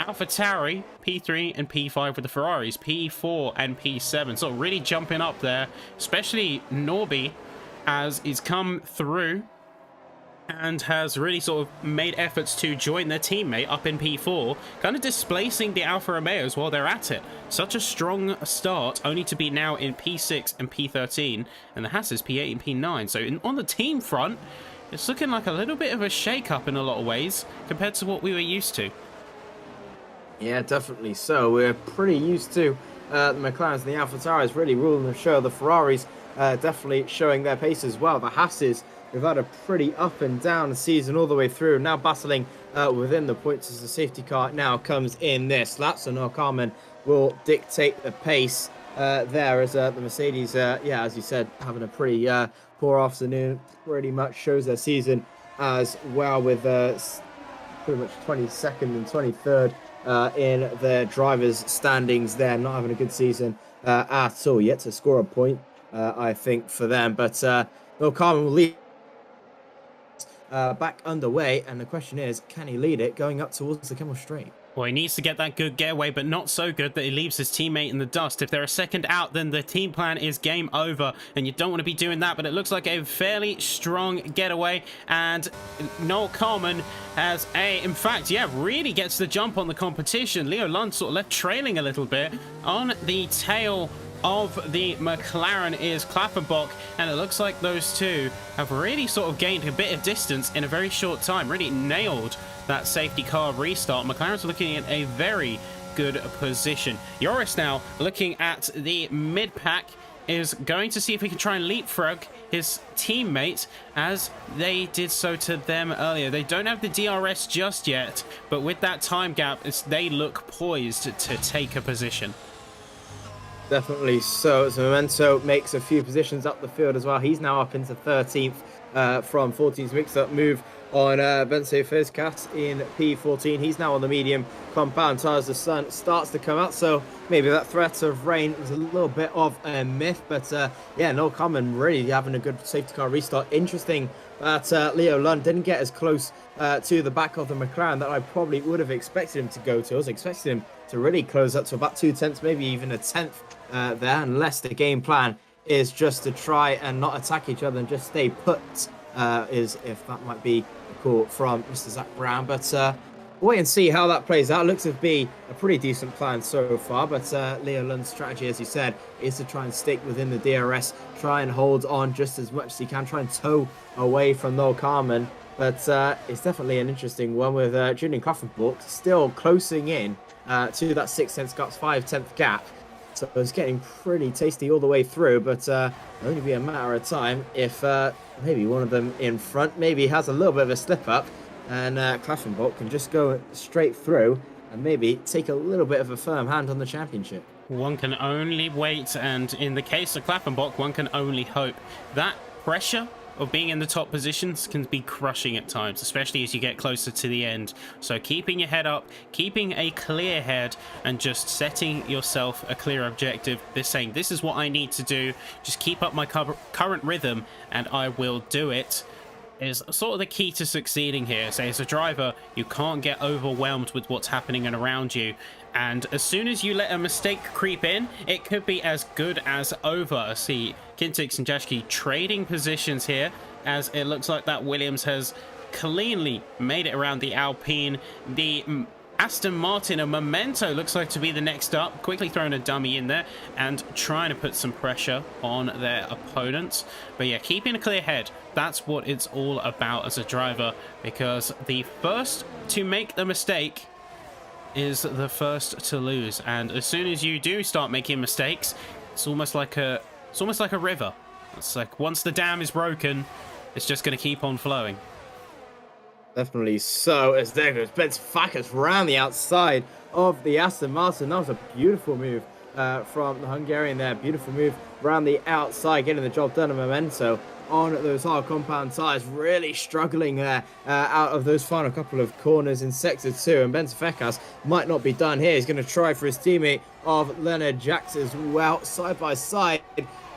AlphaTauri P3 and P5 with the Ferraris, P4 and P7. So really jumping up there, especially Norby as he's come through and has really sort of made efforts to join their teammate up in P4, kind of displacing the Alfa Romeos while they're at it. Such a strong start, only to be now in P6 and P13, and the Haas is P8 and P9. So on the team front, it's looking like a little bit of a shake-up in a lot of ways compared to what we were used to. Yeah, definitely so. We're pretty used to the McLarens and the AlphaTauris really ruling the show. The Ferraris definitely showing their pace as well. The Haas's, we've had a pretty up and down season all the way through. Now battling within the points as the safety car now comes in this lap. So Noah Carmen will dictate the pace there as the Mercedes, yeah, as you said, having a pretty poor afternoon. Pretty much shows their season as well with pretty much 22nd and 23rd. In their drivers' standings there, not having a good season at all. Yet to score a point, I think, for them. But Will Carmen will lead back underway, and the question is, can he lead it going up towards the Kemmel Straight? Well, he needs to get that good getaway, but not so good that he leaves his teammate in the dust. If they're a second out, then the team plan is game over, and you don't want to be doing that, but it looks like a fairly strong getaway, and Noel Carmen has in fact, yeah, really gets the jump on the competition. Leo Lund sort of left trailing a little bit. On the tail of the McLaren is Klaffenbach, and it looks like those two have really sort of gained a bit of distance in a very short time, really nailed that safety car restart. McLaren's looking in a very good position. Joris now looking at the mid-pack is going to see if he can try and leapfrog his teammate as they did so to them earlier. They don't have the DRS just yet, but with that time gap, they look poised to take a position. Definitely so. So Memento makes a few positions up the field as well. He's now up into 13th from 14th. Mix-up move on Bense Fezcat in P14. He's now on the medium compound tyres. The sun starts to come out, so maybe that threat of rain was a little bit of a myth. But yeah, Noel Common really having a good safety car restart. Interesting that Leo Lund didn't get as close to the back of the McLaren that I probably would have expected him to go to. I was expecting him to really close up to about 2/10, maybe even a 10th there, unless the game plan is just to try and not attack each other and just stay put, is if that might be a call from Mr. Zach Brown. But wait and see how that plays out. Looks to be a pretty decent plan so far, but Leo Lund's strategy, as you said, is to try and stick within the DRS, try and hold on just as much as he can, try and tow away from Noel Carmen. But it's definitely an interesting one with Julian Klaffenbach still closing in to that 6/10 gap, 5/10 gap. So it's getting pretty tasty all the way through, but it'll only be a matter of time if maybe one of them in front maybe has a little bit of a slip up, and Klaffenbach can just go straight through and maybe take a little bit of a firm hand on the championship. One can only wait, and in the case of Klaffenbach, one can only hope. That pressure of being in the top positions can be crushing at times, especially as you get closer to the end. So keeping your head up, keeping a clear head, and just setting yourself a clear objective. This saying, this is what I need to do. Just keep up my current rhythm and I will do it, is sort of the key to succeeding here. So as a driver, you can't get overwhelmed with what's happening around you. And as soon as you let a mistake creep in, it could be as good as over. I see Kintix and Jashki trading positions here, as it looks like that Williams has cleanly made it around the Alpine. The Aston Martin, a Memento, looks like to be the next up. Quickly throwing a dummy in there and trying to put some pressure on their opponents. But yeah, keeping a clear head, that's what it's all about as a driver, because the first to make the mistake is the first to lose. And as soon as you do start making mistakes, it's almost like a river. It's like once the dam is broken, it's just going to keep on flowing. Definitely so, as there goes Ben Fakas round the outside of the Aston Martin. That was a beautiful move from the Hungarian there. Beautiful move around the outside, getting the job done. A Memento on those hard compound tyres, really struggling there out of those final couple of corners in Sector 2. And Ben Fakas might not be done here. He's going to try for his teammate of Leonard Jacks as well, side by side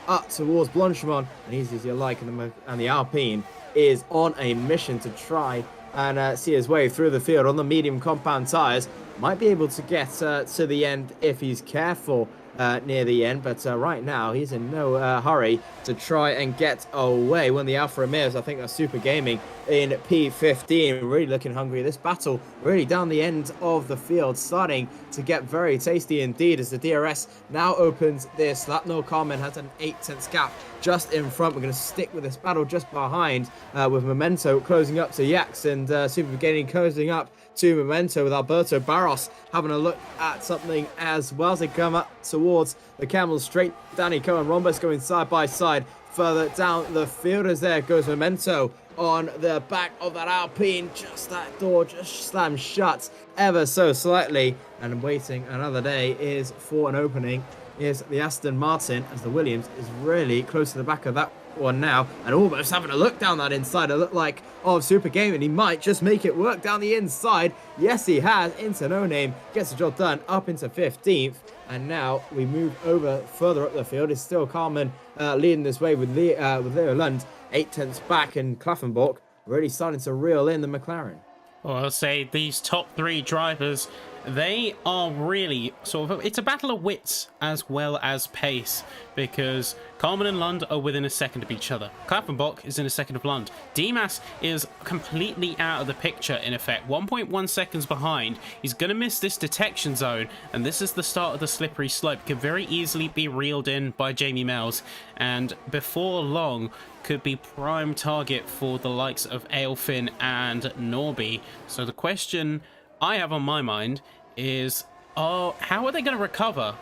up towards Blanchimont. And easy as you like, and the Alpine is on a mission to try and see his way through the field on the medium compound tyres. Might be able to get to the end if he's careful. near the end. But right now, he's in no hurry to try and get away. One of the Alfa Romeos, I think that's Super Gaming in P15, really looking hungry. This battle really down the end of the field, starting to get very tasty indeed as the DRS now opens this lap. No Carmen has an 8 tenths gap just in front. We're going to stick with this battle just behind with Memento closing up to Yax and Super Gaming closing up to Memento with Alberto Barros having a look at something as well as they come up towards the Camels straight. Danny Coe and Rombus going side by side further down the field as there goes Memento on the back of that Alpine. Just that door just slammed shut ever so slightly, and waiting another day is for an opening is the Aston Martin, as the Williams is really close to the back of that one now and almost having a look down that inside. It looked like Super Gaming, he might just make it work down the inside. Yes, he has. Into No Name gets the job done up into 15th, and now we move over further up the field. It's still Carmen leading this way with Leo Lund 8 tenths back, and Klaffenbach really starting to reel in the McLaren. Well, I'll say these top three drivers, they are really sort of, it's a battle of wits as well as pace, because Carmen and Lund are within a second of each other. Klaffenbach is in a second of Lund. Dimas is completely out of the picture in effect, 1.1 seconds behind. He's going to miss this detection zone, and this is the start of the slippery slope. Could very easily be reeled in by Jamie Mells, and before long could be prime target for the likes of Aelfin and Norby. So the question I have on my mind is, how are they going to recover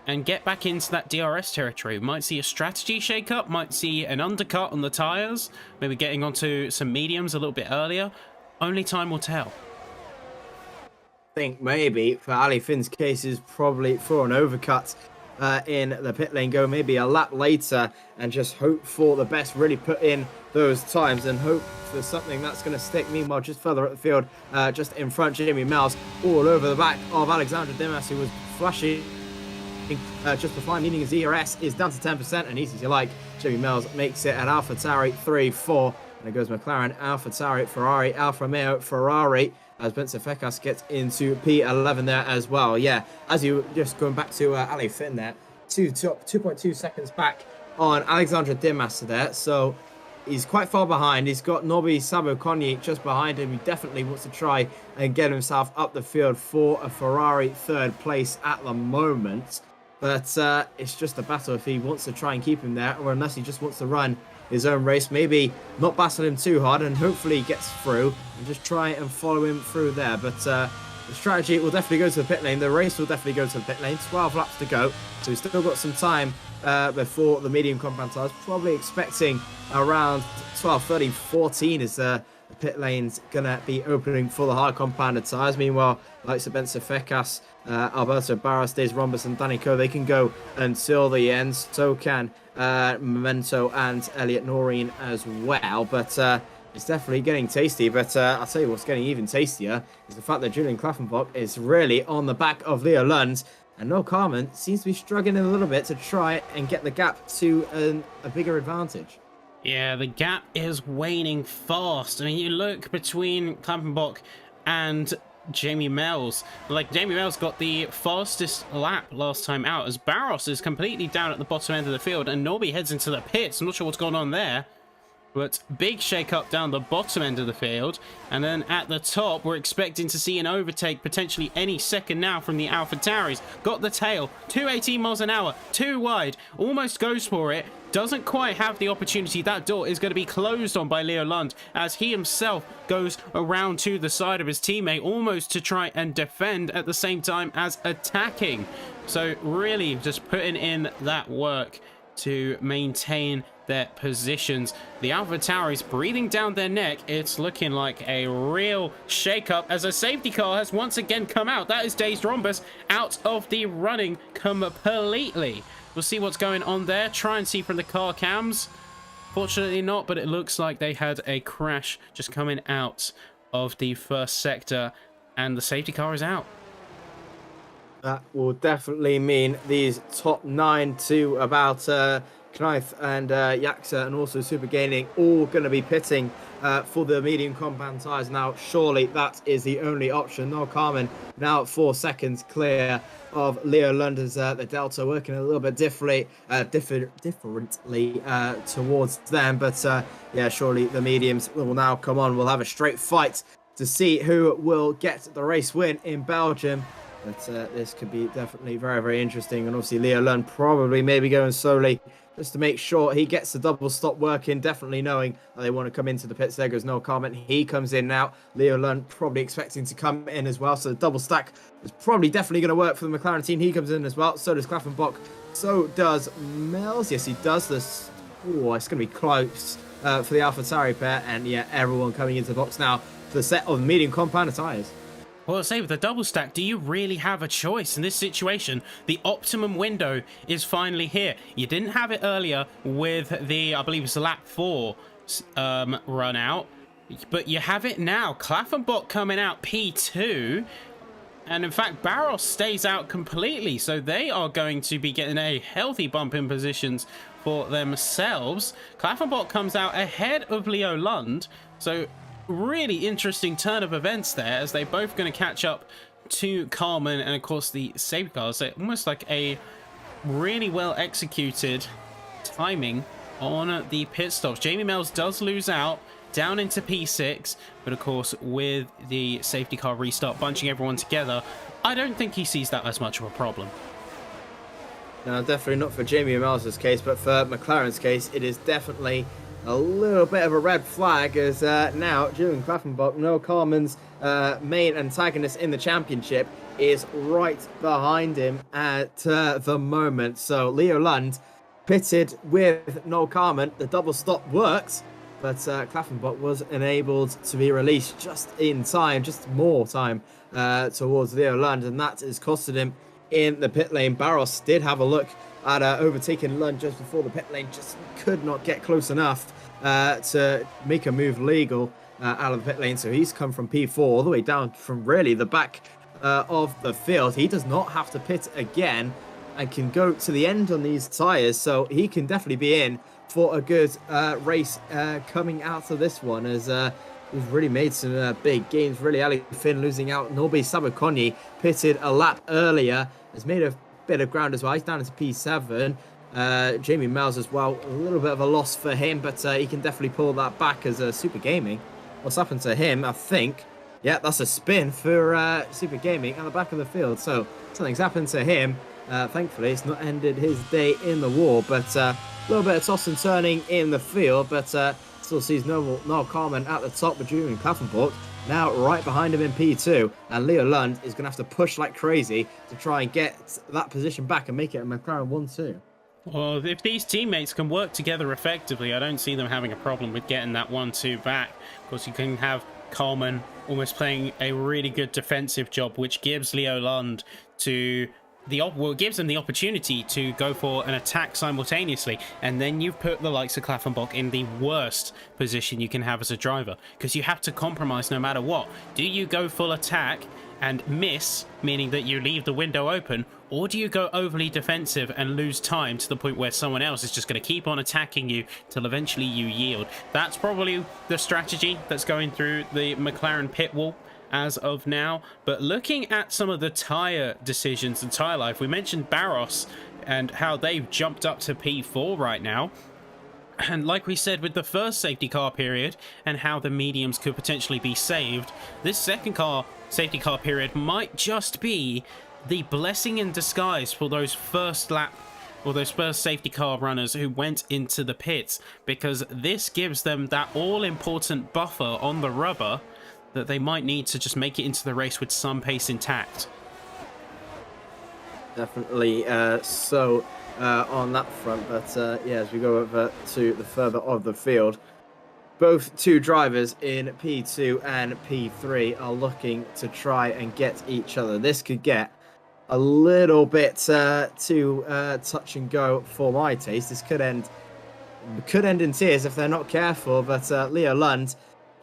and get back into that DRS territory? Might see a strategy shake-up, might see an undercut on the tyres, maybe getting onto some mediums a little bit earlier. Only time will tell. I think maybe for Ali Finn's case is probably for an overcut in the pit lane, go maybe a lap later and just hope for the best, really put in those times and hope for something that's going to stick. Meanwhile, just further up the field, just in front, Jamie Mells all over the back of Alexander Dimas, who was flashing just before, meaning his DRS is down to 10%, and easy as you like. Jamie Mells makes it at AlphaTauri 3-4, and it goes McLaren, AlphaTauri, Ferrari, Alfa Romeo, Ferrari, as Spencer Fecas gets into P11 there as well. Yeah, as you just going back to Ali Finn there, 2.2 seconds back on Alexandra Dimas there, so he's quite far behind. He's got Nobby Sabo-Konyi just behind him. He definitely wants to try and get himself up the field for a Ferrari third place at the moment, but it's just a battle if he wants to try and keep him there, or unless he just wants to run his own race, maybe not battle him too hard and hopefully he gets through and just try and follow him through there. But the strategy will definitely go to the pit lane. The race will definitely go to the pit lane. 12 laps to go, so we've still got some time before the medium compound tires. Probably expecting around 12:30, 14 is the pit lane's gonna be opening for the hard compounded tires. Meanwhile, like Spencer Fecas, Alberto Barros, Days Rombus and Danny Coe, they can go until the end. So can Memento and Elliot Noreen as well. But it's definitely getting tasty. But I'll tell you what's getting even tastier is the fact that Julian Klaffenbach is really on the back of Leo Lund. And No Carmen seems to be struggling a little bit to try and get the gap to a bigger advantage. Yeah, the gap is waning fast. I mean, you look between Klaffenbach and Jamie Mells. Like, Jamie Mells got the fastest lap last time out, as Barros is completely down at the bottom end of the field, and Norby heads into the pits. I'm not sure what's going on there, but big shake-up down the bottom end of the field. And then at the top, we're expecting to see an overtake potentially any second now from the AlphaTauris. Got the tail, 218 miles an hour, too wide, almost goes for it. Doesn't quite have the opportunity. That door is going to be closed on by Leo Lund as he himself goes around to the side of his teammate, almost to try and defend at the same time as attacking. So really just putting in that work to maintain their positions. The AlphaTauris breathing down their neck. It's looking like a real shake-up as a safety car has once again come out. That is Dazed Rhombus out of the running completely. We'll see what's going on there. Try and see from the car cams. Fortunately not, but it looks like they had a crash just coming out of the first sector, and the safety car is out. That will definitely mean these top 9 to about Knife and Yaksa and also Super Gaming all going to be pitting for the medium compound tyres. Now, surely that is the only option. Noel Carmen now 4 seconds clear of Leo Lund as the Delta working a little bit differently towards them. But yeah, surely the mediums will now come on. We'll have a straight fight to see who will get the race win in Belgium. But this could be definitely very, very interesting. And obviously, Leo Lund probably maybe going slowly just to make sure he gets the double stop working, definitely knowing that they want to come into the pits. There goes Noel Carmen. He comes in now. Leo Lund probably expecting to come in as well. So the double stack is probably definitely going to work for the McLaren team. He comes in as well. So does Klaffenbach. So does Mills. Yes, he does this. Oh, it's going to be close for the AlphaTauri pair. And yeah, everyone coming into the box now for the set of medium compound tyres. Well, I say with the double stack, do you really have a choice in this situation? The optimum window is finally here. You didn't have it earlier with the, I believe it's the lap 4 run out, but you have it now. Klaffenbach coming out P2, and in fact, Barros stays out completely, so they are going to be getting a healthy bump in positions for themselves. Klaffenbach comes out ahead of Leo Lund, so really interesting turn of events there, as they're both going to catch up to Carmen and of course the safety cars. So almost like a really well executed timing on the pit stops. Jamie Mills does lose out down into P6, but of course with the safety car restart bunching everyone together, I don't think he sees that as much of a problem. No, definitely not for Jamie Mills' case, but for McLaren's case, it is definitely a little bit of a red flag, as now Julian Klaffenbach, Noel Carmen's main antagonist in the championship, is right behind him at the moment. So Leo Lund pitted with Noel Carmen. The double stop worked, but Klaffenbach was enabled to be released just in time, just more time towards Leo Lund, and that has costed him in the pit lane. Barros did have a look at overtaking Lund just before the pit lane, just could not get close enough to make a move legal out of the pit lane. So he's come from P4 all the way down from really the back of the field. He does not have to pit again and can go to the end on these tyres. So he can definitely be in for a good race coming out of this one, as we've really made some big gains. Really, Ali Finn losing out. Norby Sabakonyi pitted a lap earlier, has made a bit of ground as well. He's down into P7. Jamie Mills as well, a little bit of a loss for him, but he can definitely pull that back as Super Gaming. What's happened to him, I think? Yeah, that's a spin for Super Gaming at the back of the field. So something's happened to him. Thankfully, it's not ended his day in the war, but a little bit of toss and turning in the field, but still sees Noel Carmen at the top with Julian Klaffenbach. Now right behind him in P2, and Leo Lund is going to have to push like crazy to try and get that position back and make it a McLaren 1-2. Well, if these teammates can work together effectively, I don't see them having a problem with getting that 1-2 back. Of course, you can have Carmen almost playing a really good defensive job, which gives Leo Lund to gives them the opportunity to go for an attack simultaneously, and then you've put the likes of Klaffenbach in the worst position you can have as a driver, because you have to compromise no matter what. Do you go full attack and miss, meaning that you leave the window open, or do you go overly defensive and lose time to the point where someone else is just going to keep on attacking you till eventually you yield? That's probably the strategy that's going through the McLaren pit wall as of now. But looking at some of the tyre decisions and tyre life, we mentioned Barros and how they've jumped up to P4 right now. And like we said with the first safety car period and how the mediums could potentially be saved, this second car safety car period might just be the blessing in disguise for those first lap or those first safety car runners who went into the pits, because this gives them that all-important buffer on the rubber that they might need to just make it into the race with some pace intact. Definitely on that front, but yeah, as we go over to the further of the field, both two drivers in P2 and P3 are looking to try and get each other. This could get a little bit too touch and go for my taste. This could end in tears if they're not careful, but Leo Lund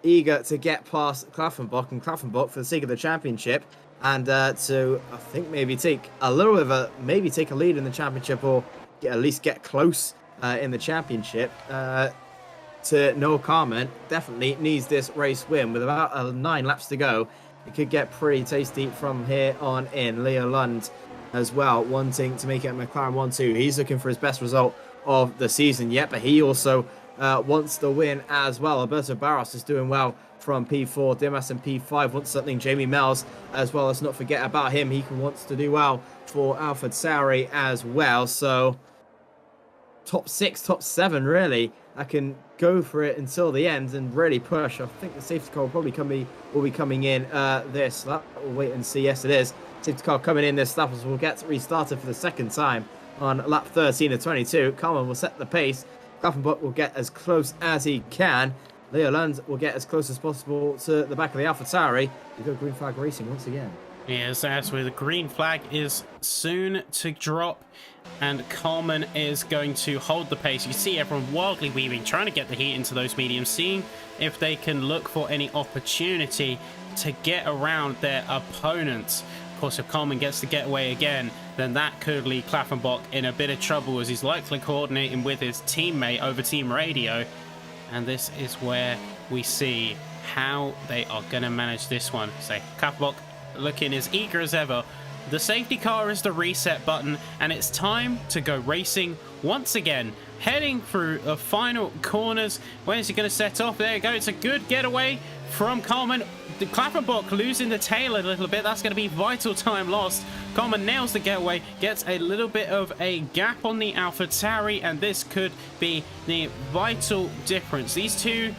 eager to get past Klaffenbach, and Klaffenbach, for the sake of the championship, and to, I think, maybe take a little bit of take a lead in the championship, or at least get close in the championship. to Noel Carmen. Definitely needs this race win. With about 9 laps to go, it could get pretty tasty from here on in. Leo Lund as well, wanting to make it a McLaren 1-2. He's looking for his best result of the season yet, but he also wants the win as well. Alberto Barros is doing well from P4. Dimas and P5 wants something. Jamie Mells as well. Let's not forget about him. He wants to do well for Alfred Sauri as well. So top 6, top 7 really. I can go for it until the end and really push. I think the safety car will probably will be coming in this lap. We'll wait and see. Yes, it is. Safety car coming in this lap as we'll get restarted for the second time on lap 13 of 22. Carmen will set the pace. Klaffenbach will get as close as he can. Leo Lund will get as close as possible to the back of the AlphaTauri. We go green flag racing once again. Yes, as with the green flag is soon to drop, and Coleman is going to hold the pace. You see everyone wildly weaving, trying to get the heat into those mediums, seeing if they can look for any opportunity to get around their opponents. Of course, if Coleman gets the getaway again, then that could leave Klaffenbach in a bit of trouble, as he's likely coordinating with his teammate over team radio. And this is where we see how they are going to manage this one. So Klaffenbach looking as eager as ever. The safety car is the reset button, and it's time to go racing once again. Heading through the final corners. Where's he going to set off? There you go. It's a good getaway from Coleman. Klaffenbach losing the tail a little bit. That's going to be vital time lost. Coleman nails the getaway, gets a little bit of a gap on the AlphaTauri, and this could be the vital difference. These two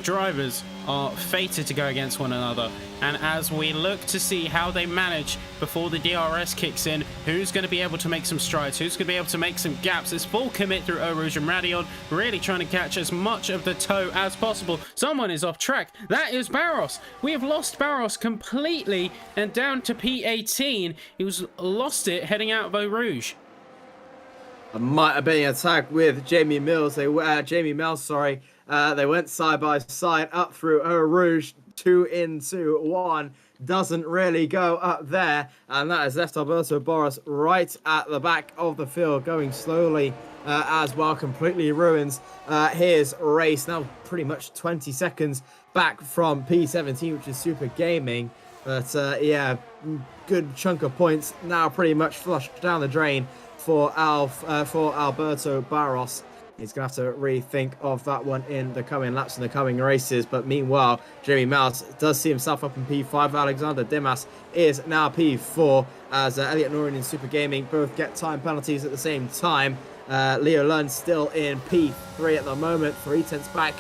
drivers are fated to go against one another, and as we look to see how they manage before the DRS kicks in, who's going to be able to make some strides, who's going to be able to make some gaps. It's full commit through Eau Rouge and Radion, really trying to catch as much of the toe as possible. Someone is off track. That is Barros. We have lost Barros completely, and down to P18. He was lost it heading out of Eau Rouge. It might have been an attack with Jamie Mills. Jamie Mills, sorry. They went side by side up through Eau Rouge, 2 into 1. Doesn't really go up there, and that has left Alberto Barros right at the back of the field, going slowly as well. Completely ruins his race. Now pretty much 20 seconds back from P17, which is Super Gaming. But yeah, good chunk of points now pretty much flushed down the drain for Alberto Barros. He's going to have to rethink of that one in the coming laps and the coming races. But meanwhile, Jeremy Mouse does see himself up in P5. Alexander Dimas is now P4 as Elliot Norrin and Super Gaming both get time penalties at the same time. Leo Lund still in P3 at the moment, 3/10 back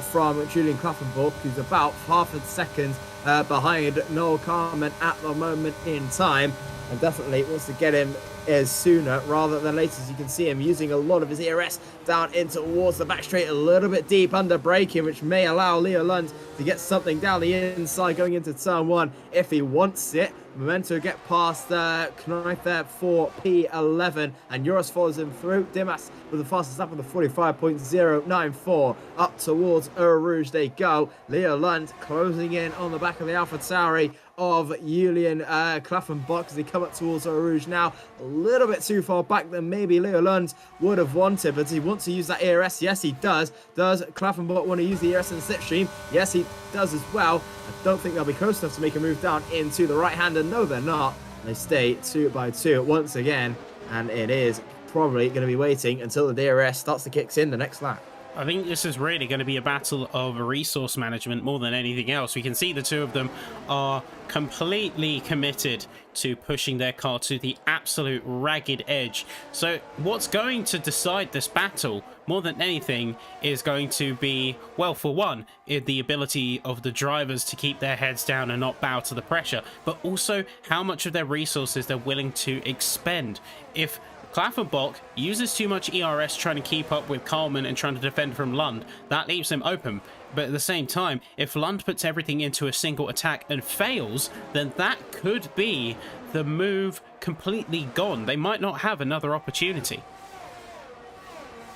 from Julian Klaffenbach, who's about half a second behind Noel Carmen at the moment in time. And definitely wants to get him as sooner rather than later. As you can see him using a lot of his ERS down in towards the back straight, a little bit deep under braking, which may allow Leo Lund to get something down the inside going into turn 1 if he wants it. Memento get past Knife there for P11, and Joris follows him through. Dimas with the fastest lap of the 45.094 up towards Eau Rouge they go. Leo Lund closing in on the back of the AlphaTauri of Julian Klaffenbach as they come up towards Eau Rouge now. A little bit too far back than maybe Leo Lund would have wanted, but does he want to use that ERS? Yes, he does. Does Klaffenbach want to use the ERS in the slipstream? Yes, he does as well. I don't think they'll be close enough to make a move down into the right-hander. No, they're not. They stay 2 by 2 once again, and it is probably going to be waiting until the DRS starts to kick in the next lap. I think this is really going to be a battle of resource management more than anything else. We can see the two of them are completely committed to pushing their car to the absolute ragged edge. So what's going to decide this battle more than anything is going to be, well, for one, the ability of the drivers to keep their heads down and not bow to the pressure, but also how much of their resources they're willing to expend. If Klaffenbach uses too much ERS trying to keep up with Coleman and trying to defend from Lund, that leaves him open. But at the same time, if Lund puts everything into a single attack and fails, then that could be the move completely gone. They might not have another opportunity.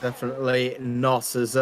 Definitely not as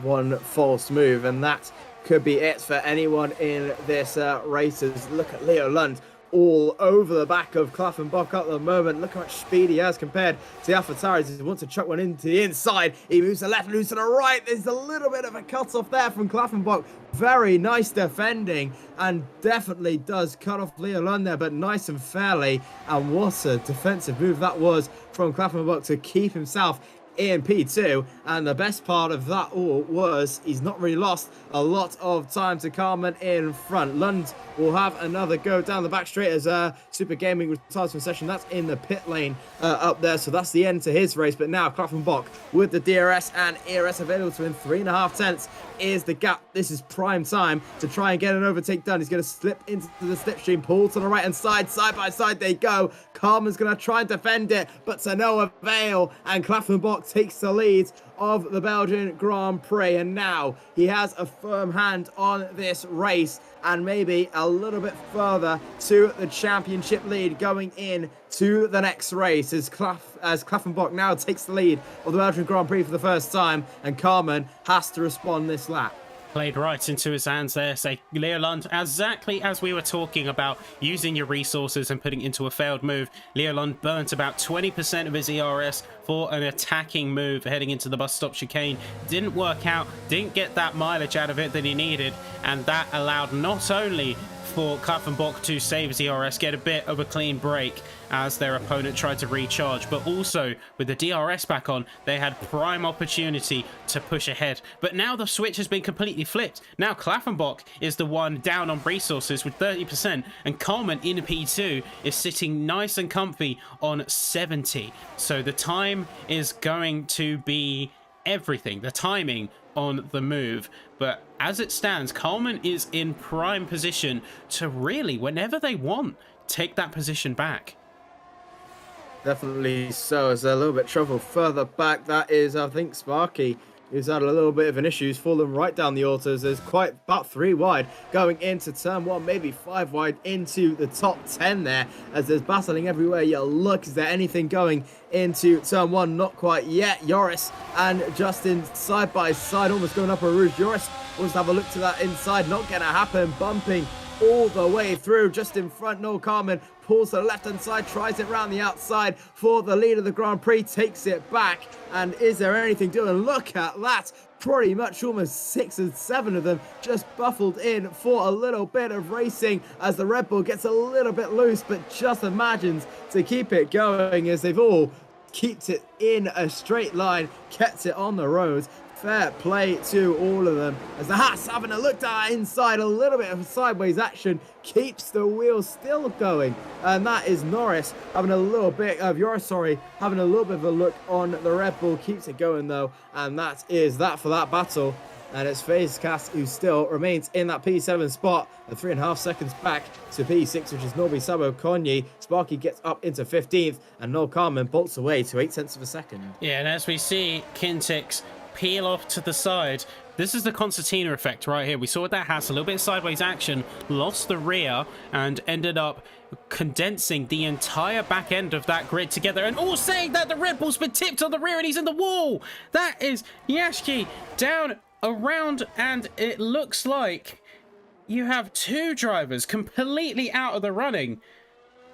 one false move, and that could be it for anyone in this race. Look at Leo Lund all over the back of Klaffenbach at the moment. Look how much speed he has compared to AlphaTauri. He wants to chuck one into the inside. He moves to the left, moves to the right. There's a little bit of a cut-off there from Klaffenbach. Very nice defending and definitely does cut off Leo Lund there, but nice and fairly. And what a defensive move that was from Klaffenbach to keep himself in P2, and the best part of that all was he's not really lost a lot of time to Carmen in front. Lund will have another go down the back straight as Super Gaming retires from session. That's in the pit lane up there, so that's the end to his race. But now Klaffenbach with the DRS and ERS available to him, 3.5 tenths is the gap. This is prime time to try and get an overtake done. He's going to slip into the slipstream, pull to the right hand side, side by side they go. Carmen's going to try and defend it, but to no avail, and Klaffenbach takes the lead of the Belgian Grand Prix, and now he has a firm hand on this race and maybe a little bit further to the championship lead going in to the next race as Klaffenbach now takes the lead of the Belgian Grand Prix for the first time, and Carmen has to respond this lap. Played right into his hands there. Say, Leo Lund, exactly as we were talking about using your resources and putting into a failed move, Leo Lund burnt about 20% of his ERS for an attacking move heading into the bus stop chicane. Didn't work out, didn't get that mileage out of it that he needed, and that allowed not only for Klaffenbach to save his ERS, get a bit of a clean break as their opponent tried to recharge, but also with the DRS back on, they had prime opportunity to push ahead. But now the switch has been completely flipped. Now Klaffenbach is the one down on resources with 30%, and Coleman in P2 is sitting nice and comfy on 70. So the time is going to be everything, the timing on the move. But as it stands, Coleman is in prime position to really, whenever they want, take that position back. Definitely so. As a little bit trouble further back, that is, I think, Sparky, who's had a little bit of an issue. He's fallen right down the autos. There's quite about 3 wide going into turn 1, maybe 5 wide into the top 10 there, as there's battling everywhere you look. Is there anything going into turn 1? Not quite yet. Joris and Justin side by side, almost going up a rouge. Joris wants to have a look to that inside. Not going to happen. Bumping all the way through, just in front. Noel Carmen pulls to the left hand side, tries it round the outside for the lead of the Grand Prix, takes it back. And is there anything doing? Look at that, pretty much almost 6 and 7 of them just buffled in for a little bit of racing as the Red Bull gets a little bit loose, but just imagines to keep it going as they've all kept it in a straight line, kept it on the road. Fair play to all of them as the Haas having a look at inside, a little bit of sideways action, keeps the wheels still going, and that is Norris having a little bit of having a little bit of a look on the Red Bull, keeps it going though, and that is that for that battle. And it's FaZeCast who still remains in that P7 spot, and 3.5 seconds back to P6, which is Norby Sabo Konyi. Sparky gets up into 15th, and Noel Carmen bolts away to 8 tenths of a second. Yeah, and as we see Kintix peel off to the side, this is the concertina effect right here. We saw with that Haas, a little bit of sideways action, lost the rear, and ended up condensing the entire back end of that grid together. And all saying that the Red Bull's been tipped on the rear and he's in the wall. That is Yashki down around, and it looks like you have 2 drivers completely out of the running.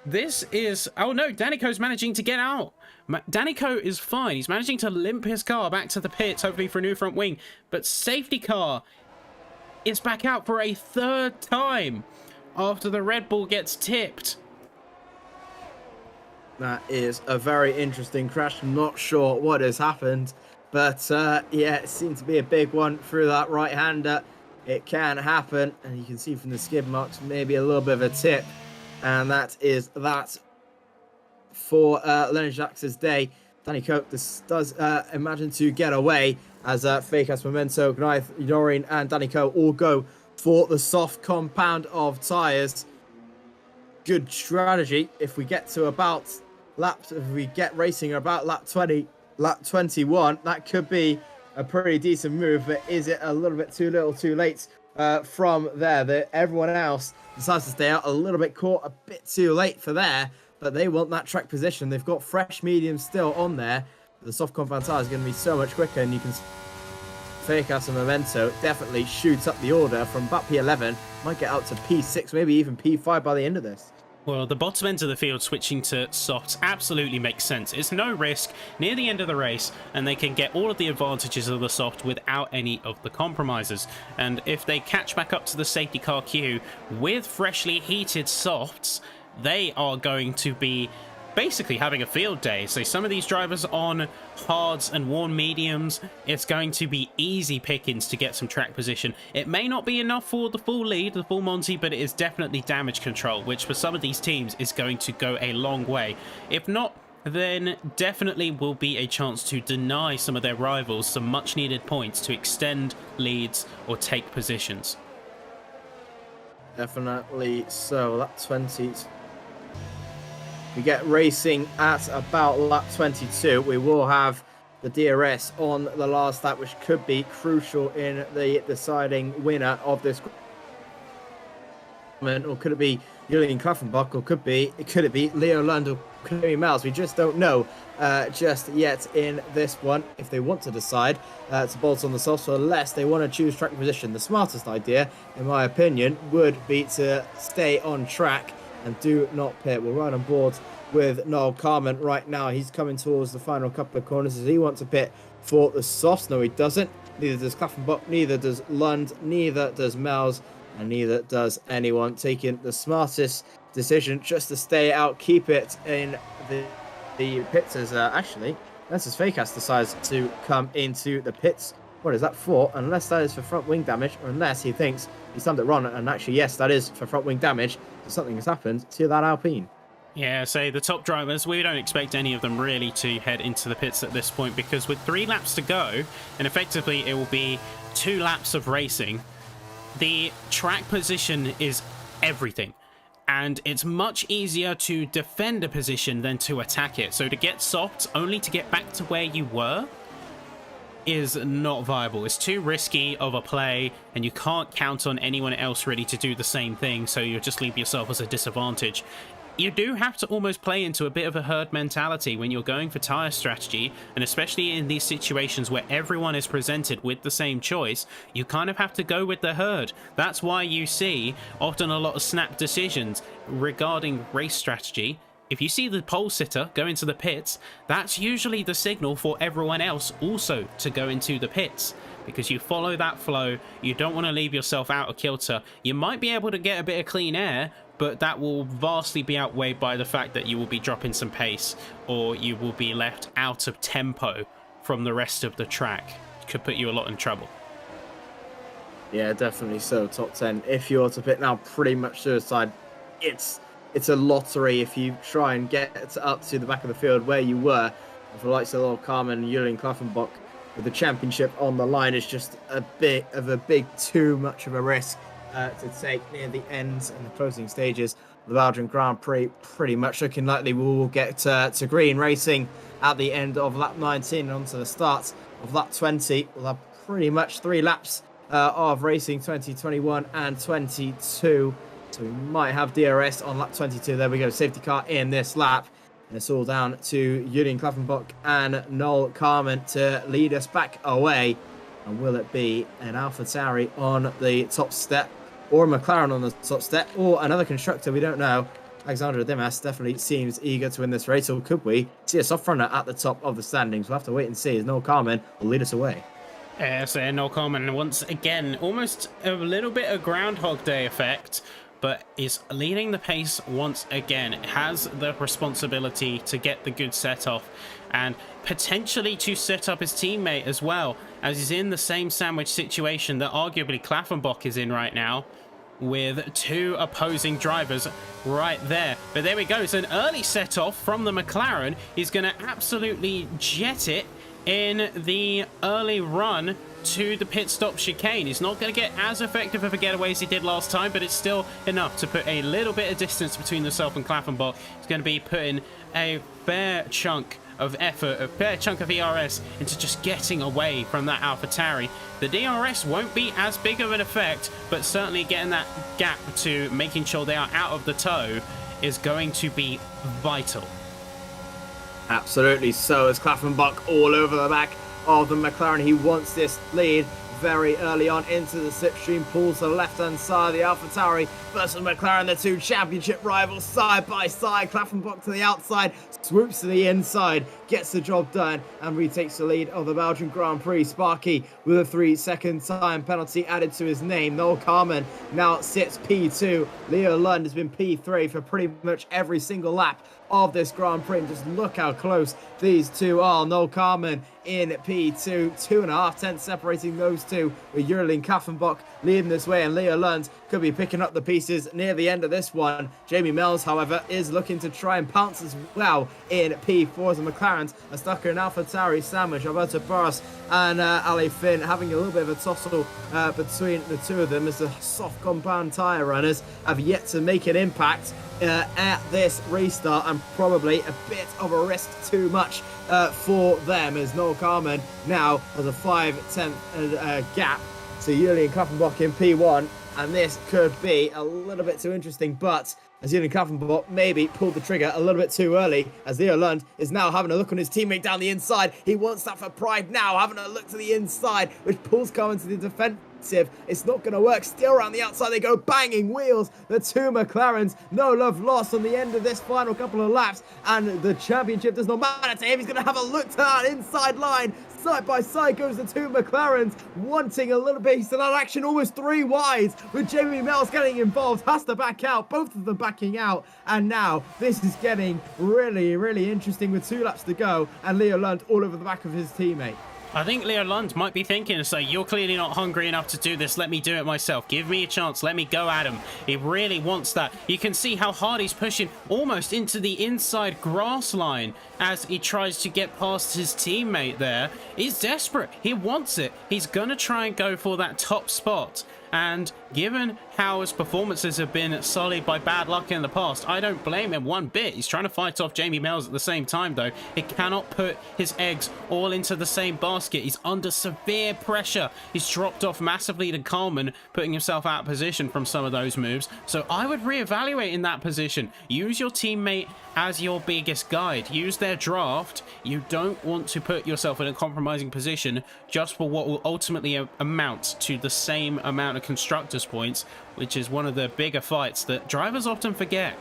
This is... oh no, Danico's managing to get out. Danico is fine. He's managing to limp his car back to the pits, hopefully for a new front wing. But safety car is back out for a 3rd time after the Red Bull gets tipped. That is a very interesting crash. I'm not sure what has happened, but yeah, it seems to be a big one through that right-hander. It can happen, and you can see from the skid marks maybe a little bit of a tip, and that is that for Leonard Jacques' day. Danny Cope does imagine to get away as FaZeCast, Memento, Gnaith, Yorin and Danny Cope all go for the soft compound of tyres. Good strategy. If we get to about if we get racing about lap 20, lap 21, that could be a pretty decent move, but is it a little bit too little too late from there? Everyone else decides to stay out, a little bit caught a bit too late for there, but they want that track position. They've got fresh mediums still on there. The soft compound tyre is going to be so much quicker, and you can FaZeCast and Memento definitely shoots up the order from about P11, might get out to P6, maybe even P5 by the end of this. Well, the bottom end of the field switching to softs absolutely makes sense. It's no risk near the end of the race, and they can get all of the advantages of the soft without any of the compromises. And if they catch back up to the safety car queue with freshly heated softs, they are going to be basically having a field day. So some of these drivers on hards and worn mediums, it's going to be easy pickings to get some track position. It may not be enough for the full lead, the full Monty, but it is definitely damage control, which for some of these teams is going to go a long way. If not, then definitely will be a chance to deny some of their rivals some much needed points to extend leads or take positions. Definitely so. Lap 20. We get racing at about lap 22. We will have the DRS on the last lap, which could be crucial in the deciding winner of this. Or could it be Julian Klaffenbach, or could it be Leo Lund, or could it be Miles? We just don't know just yet in this one. If they want to decide to bolt on the softs, or unless they want to choose track position, the smartest idea, in my opinion, would be to stay on track and do not pit. We're right on board with Noel Carmen right now. He's coming towards the final couple of corners. Does he want to pit for the softs? No, he doesn't. Neither does Klaffenbach, neither does Lund, neither does Miles, and neither does anyone. Taking the smartest decision just to stay out, keep it in the pits. As actually, Lensis Fakas decides to come into the pits. What is that for? Unless that is for front wing damage, or unless he thinks he's done it wrong. And actually, yes, that is for front wing damage. So something has happened to that Alpine. Yeah, so the top drivers, we don't expect any of them really to head into the pits at this point, because with 3 laps to go, and effectively it will be 2 laps of racing, the track position is everything. And it's much easier to defend a position than to attack it. So to get softs only to get back to where you were is not viable. It's too risky of a play, and you can't count on anyone else really to do the same thing, so you'll just leave yourself as a disadvantage. You do have to almost play into a bit of a herd mentality when you're going for tyre strategy, and especially in these situations where everyone is presented with the same choice, you kind of have to go with the herd. That's why you see often a lot of snap decisions regarding race strategy. If you see the pole sitter go into the pits, that's usually the signal for everyone else also to go into the pits, because you follow that flow. You don't want to leave yourself out of kilter. You might be able to get a bit of clean air, but that will vastly be outweighed by the fact that you will be dropping some pace, or you will be left out of tempo from the rest of the track. It could put you a lot in trouble. Yeah, definitely so. Top 10. If you're to pit now, pretty much suicide. It's a lottery if you try and get up to the back of the field where you were. And for the likes of Lord Carmen and Julian Klaffenbach, with the championship on the line, is just a bit of a too much of a risk to take near the ends and the closing stages of the Belgian Grand Prix. Pretty much looking likely we will get to green racing at the end of lap 19 and onto the start of lap 20. We'll have pretty much 3 laps of racing, 2021 and 22. So we might have DRS on lap 22. There we go, safety car in this lap. And it's all down to Julian Klaffenbach and Noel Carmen to lead us back away. And will it be an AlphaTauri on the top step, or a McLaren on the top step, or another constructor? We don't know. Alexander Dimas definitely seems eager to win this race, or could we see a soft runner at the top of the standings? We'll have to wait and see, as Noel Carmen will lead us away. So Noel Carmen, once again, almost a little bit of Groundhog Day effect, but is leading the pace once again. It has the responsibility to get the good set off, and potentially to set up his teammate as well, as he's in the same sandwich situation that arguably Klaffenbach is in right now, with 2 opposing drivers right there. But there we go. It's an early set off from the McLaren. He's going to absolutely jet it in the early run to the pit stop chicane. He's not going to get as effective of a getaway as he did last time, but it's still enough to put a little bit of distance between himself and Klaffenbach. He's going to be putting a fair chunk of effort, a fair chunk of ERS into just getting away from that AlphaTauri. The DRS won't be as big of an effect, but certainly getting that gap to making sure they are out of the tow is going to be vital. Absolutely so, as Klaffenbach all over the back of the McLaren. He wants this lead. very early on into the slipstream, pulls to the left-hand side of the AlphaTauri versus McLaren, the two championship rivals side by side. Klaffenbach to the outside, swoops to the inside, gets the job done, and retakes the lead of the Belgian Grand Prix. Sparky with a 3-second time penalty added to his name. Noel Carman now sits P2. Leo Lund has been P3 for pretty much every single lap of this Grand Prix. And just look how close these two are. Noel Carman in P2, 2.5 tenths separating those two, with Jurgen Klaffenbach leading this way, and Leo Lund could be picking up the pieces near the end of this one. Jamie Mills, however, is looking to try and pounce as well in P4 as the McLarens are stuck in an AlphaTauri sandwich. Alberto Barros and Ali Finn having a little bit of a tussle between the two of them, as the soft compound tyre runners have yet to make an impact at this restart, and probably a bit of a risk too much for them, as Noel Carman now has a 5-tenth gap to Julian Klaffenbach in P1, and this could be a little bit too interesting, but as Julian Klaffenbach maybe pulled the trigger a little bit too early, as Leo Lund is now having a look on his teammate down the inside. He wants that for pride now, having a look to the inside, which pulls Carman to the defense. It's not going to work. Still around the outside they go, banging wheels. The two McLarens, no love lost on the end of this final couple of laps, and the championship does not matter to him. He's going to have a look to that inside line. Side by side goes the two McLarens, wanting a little piece of that action, almost 3 wide, with Jamie Mills getting involved, has to back out, both of them backing out, and now this is getting really, really interesting with 2 laps to go, and Leo Lund all over the back of his teammate. I think Leo Lund might be thinking, so you're clearly not hungry enough to do this. Let me do it myself. Give me a chance. Let me go at him. He really wants that. You can see how hard he's pushing almost into the inside grass line as he tries to get past his teammate there. He's desperate. He wants it. He's going to try and go for that top spot. And given how his performances have been sullied by bad luck in the past, I don't blame him one bit. He's trying to fight off Jamie Mills at the same time, though. He cannot put his eggs all into the same basket. He's under severe pressure. He's dropped off massively to Carman, putting himself out of position from some of those moves. So I would reevaluate in that position. Use your teammate as your biggest guide. Use their draft. You don't want to put yourself in a compromising position just for what will ultimately amount to the same amount of constructors points, which is one of the bigger fights that drivers often forget.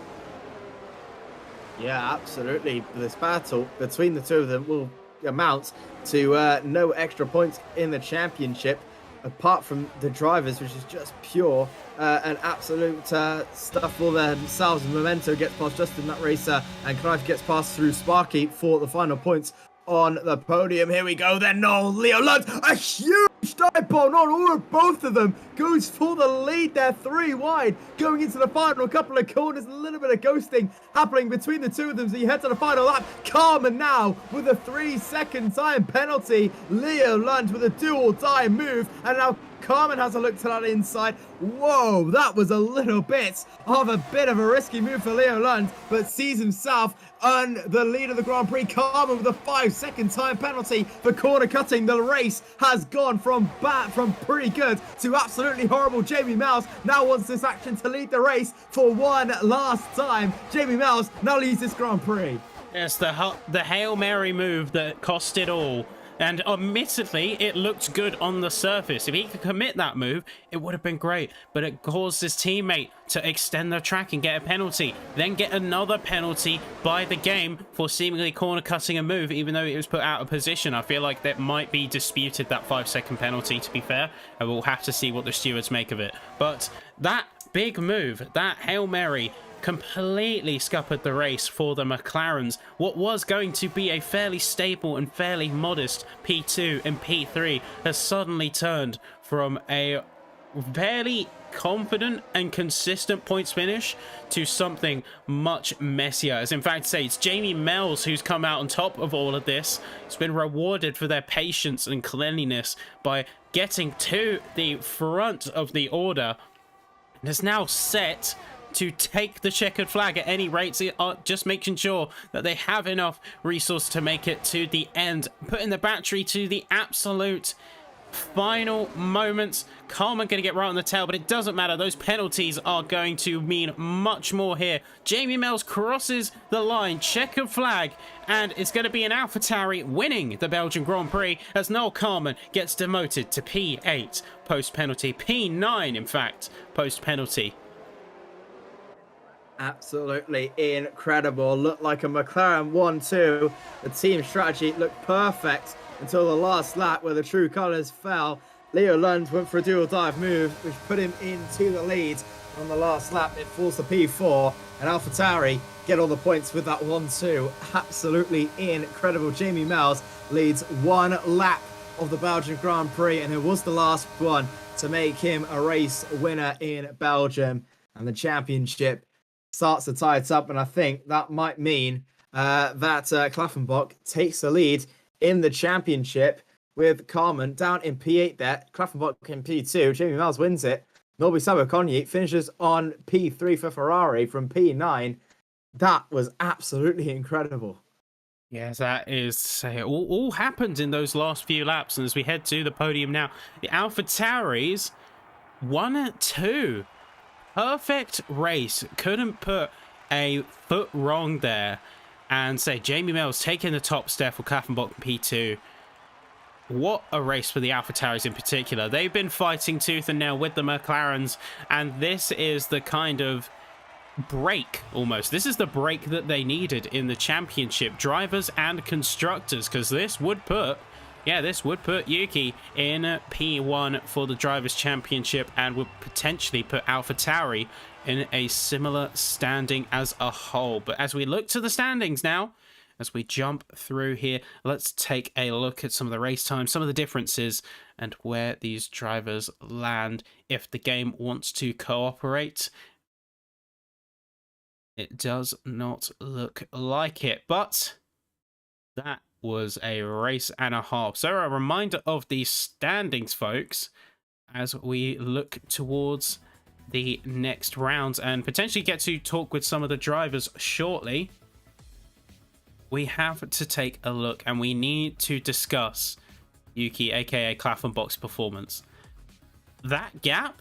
Yeah, absolutely. This battle between the two of them will amount to no extra points in the championship, apart from the drivers, which is just pure and absolute stuff for themselves. Memento gets past Justin, that racer, and Knife gets past through Sparky for the final points on the podium. Here we go then. No, Leo Lund, a huge dive bomb on both of them, goes for the lead there, 3 wide, going into the final couple of corners. A little bit of ghosting happening between the two of them, so you head to the final lap. Carman now with a 3-second time penalty. Leo Lund with a do-or-die move, and now Carman has a look to that inside. Whoa, that was a little bit of a risky move for Leo Lund, but sees himself on the lead of the Grand Prix. Carman with a 5-second time penalty for corner cutting. The race has gone from pretty good to absolutely horrible. Jamie Mills now wants this action to lead the race for one last time. Jamie Mills now leads this Grand Prix. Yes, the Hail Mary move that cost it all. And admittedly, it looked good on the surface. If he could commit that move, it would have been great. But it caused his teammate to extend the track and get a penalty. Then get another penalty by the game for seemingly corner cutting a move, even though it was put out of position. I feel like that might be disputed, that 5-second penalty, to be fair. And we'll have to see what the stewards make of it. But that big move, that Hail Mary, completely scuppered the race for the McLarens. What was going to be a fairly stable and fairly modest P2 and P3 has suddenly turned from a fairly confident and consistent points finish to something much messier. As in fact, say it's Jamie Mills who's come out on top of all of this. It's been rewarded for their patience and cleanliness by getting to the front of the order, and is now set to take the checkered flag at any rate, just making sure that they have enough resource to make it to the end, putting the battery to the absolute final moments. Carmen going to get right on the tail, but it doesn't matter. Those penalties are going to mean much more here. Jamie Mills crosses the line, checkered flag, and it's going to be an AlphaTauri winning the Belgian Grand Prix as Noel Carmen gets demoted to P8 post-penalty. P9, in fact, post-penalty. Absolutely incredible. Looked like a McLaren 1-2. The team strategy looked perfect until the last lap where the true colours fell. Leo Lund went for a dual dive move, which put him into the lead on the last lap. It forced the P4, and AlphaTauri get all the points with that 1-2. Absolutely incredible. Jamie Mills leads one lap of the Belgian Grand Prix, and it was the last one to make him a race winner in Belgium. And the championship starts to tie it up, and I think that might mean that Klaffenbach takes the lead in the championship with Carmen down in P8 there. Klaffenbach in P2. Jamie Mills wins it. Norbert Sabakonyi finishes on P3 for Ferrari from P9. That was absolutely incredible. Yes, that is all happened in those last few laps. And as we head to the podium now, the AlphaTauris 1-2. Perfect race. Couldn't put a foot wrong there. And say Jamie Mills taking the top step for Klaffenbach P2. What a race for the AlphaTauris in particular. They've been fighting tooth and nail with the McLarens, and this is the kind of break almost. This is the break that they needed in the championship, drivers and constructors, because this would put Yuki in P1 for the Drivers' Championship and would potentially put AlphaTauri in a similar standing as a whole. But as we look to the standings now, as we jump through here, let's take a look at some of the race times, some of the differences, and where these drivers land if the game wants to cooperate. It does not look like it, but that was a race and a half. So a reminder of the standings, folks, as we look towards the next rounds and potentially get to talk with some of the drivers shortly. We have to take a look and we need to discuss Yuki, aka Klaffenbach's performance. That gap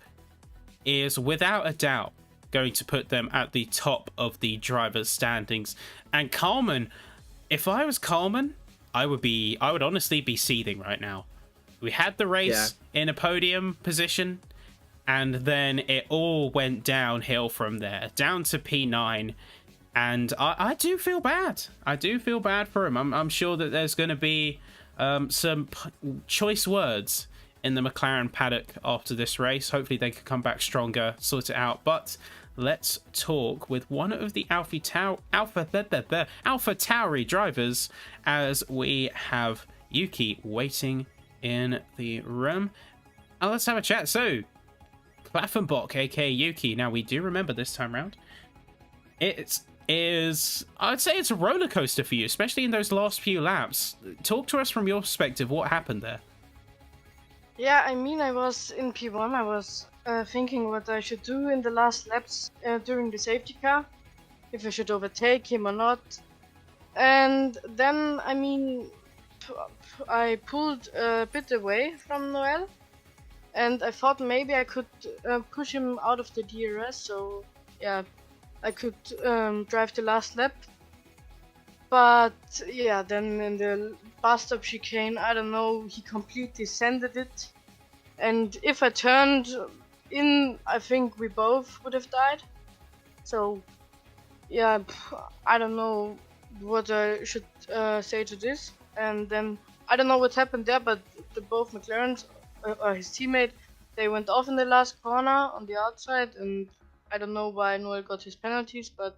is without a doubt going to put them at the top of the drivers' standings. And Carmen, if I was Carmen, I would honestly be seething right now. We had the race in a podium position, and then it all went downhill from there, down to P9. And I do feel bad. I do feel bad for him. I'm sure that there's going to be some choice words in the McLaren paddock after this race. Hopefully they could come back stronger, sort it out. But let's talk with one of the AlphaTauri drivers as we have Yuki waiting in the room. And let's have a chat. So, Klaffenbach, aka Yuki. Now, we do remember this time round. I'd say it's a roller coaster for you, especially in those last few laps. Talk to us from your perspective. What happened there? Yeah, I mean, I was in P1. I was thinking what I should do in the last laps during the safety car, if I should overtake him or not. And then, I mean, I pulled a bit away from Noel, and I thought maybe I could push him out of the DRS, so yeah, I could drive the last lap. But yeah, then in the bus stop chicane, I don't know, he completely sanded it. And if I turned in, I think we both would have died. So yeah, I don't know what I should say to this. And then I don't know what happened there, but both McLarens, his teammate, they went off in the last corner on the outside, and I don't know why Noel got his penalties, but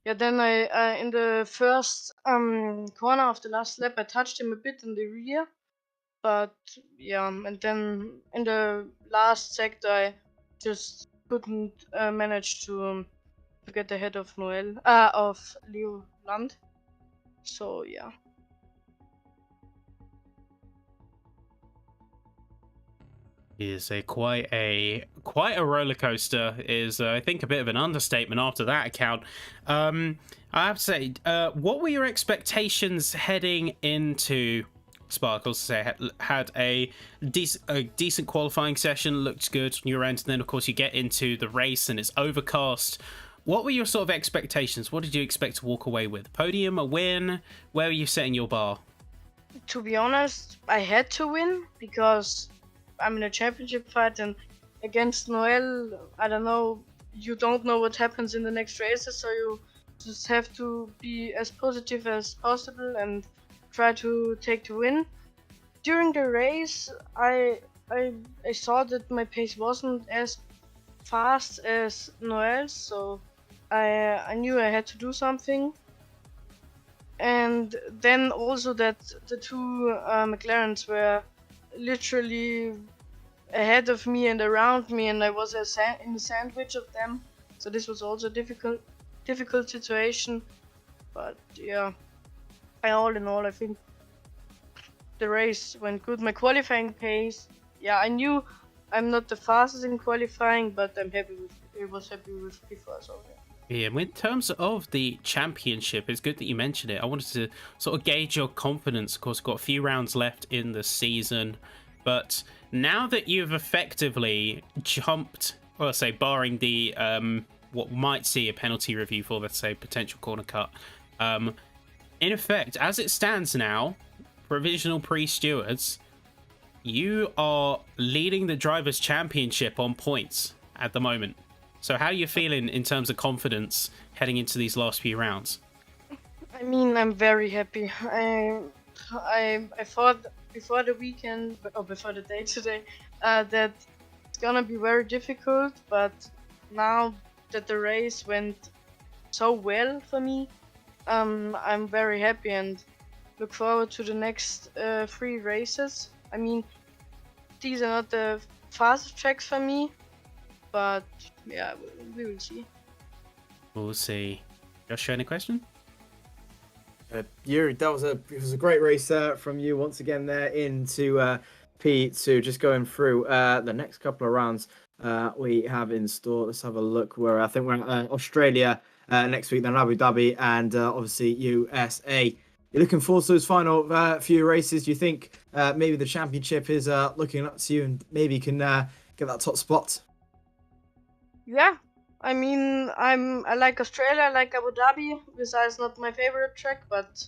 yeah, then I in the first corner of the last lap, I touched him a bit in the rear, but yeah, and then in the last sector, I just couldn't manage to get ahead of of Leo Land. So yeah. Is quite a roller coaster. Is I think a bit of an understatement after that account. I have to say, what were your expectations heading into Spark also say had a decent qualifying session, looked good on your end, and then of course you get into the race and it's overcast. What were your sort of expectations? What did you expect to walk away with? Podium, a win? Where are you setting your bar? To be honest, I had to win because I'm in a championship fight, and against Noel, I don't know, you don't know what happens in the next races, so you just have to be as positive as possible and try to take the win. During the race, I saw that my pace wasn't as fast as Noel's, so I knew I had to do something. And then also that the two McLarens were literally ahead of me and around me, and I was in the sandwich of them. So this was also a difficult situation. But yeah, all in all, I think the race went good. My qualifying pace, yeah, I knew I'm not the fastest in qualifying, but I was happy with P4. So yeah. Yeah, in terms of the championship, it's good that you mentioned it. I wanted to sort of gauge your confidence. Of course, we've got a few rounds left in the season, but now that you've effectively jumped, well, say, barring the what might see a penalty review for, let's say, potential corner cut, in effect, as it stands now, provisional pre-stewards, you are leading the Drivers' Championship on points at the moment. So how are you feeling in terms of confidence heading into these last few rounds? I mean, I'm very happy. I thought before the weekend, or before the day today, that it's gonna be very difficult, but now that the race went so well for me, I'm very happy and look forward to the next 3 races. I mean, these are not the fastest tracks for me, but yeah, we will see. We'll see. Josh, any question? Yuri, it was a great race from you once again there into P2. Just going through the next couple of rounds we have in store. Let's have a look where I think we're at Australia next week, then Abu Dhabi, and obviously USA. You're looking forward to those final few races. Do you think maybe the championship is looking up to you and maybe you can get that top spot? Yeah, I mean, I like Australia, I like Abu Dhabi. Besides, not my favorite track, but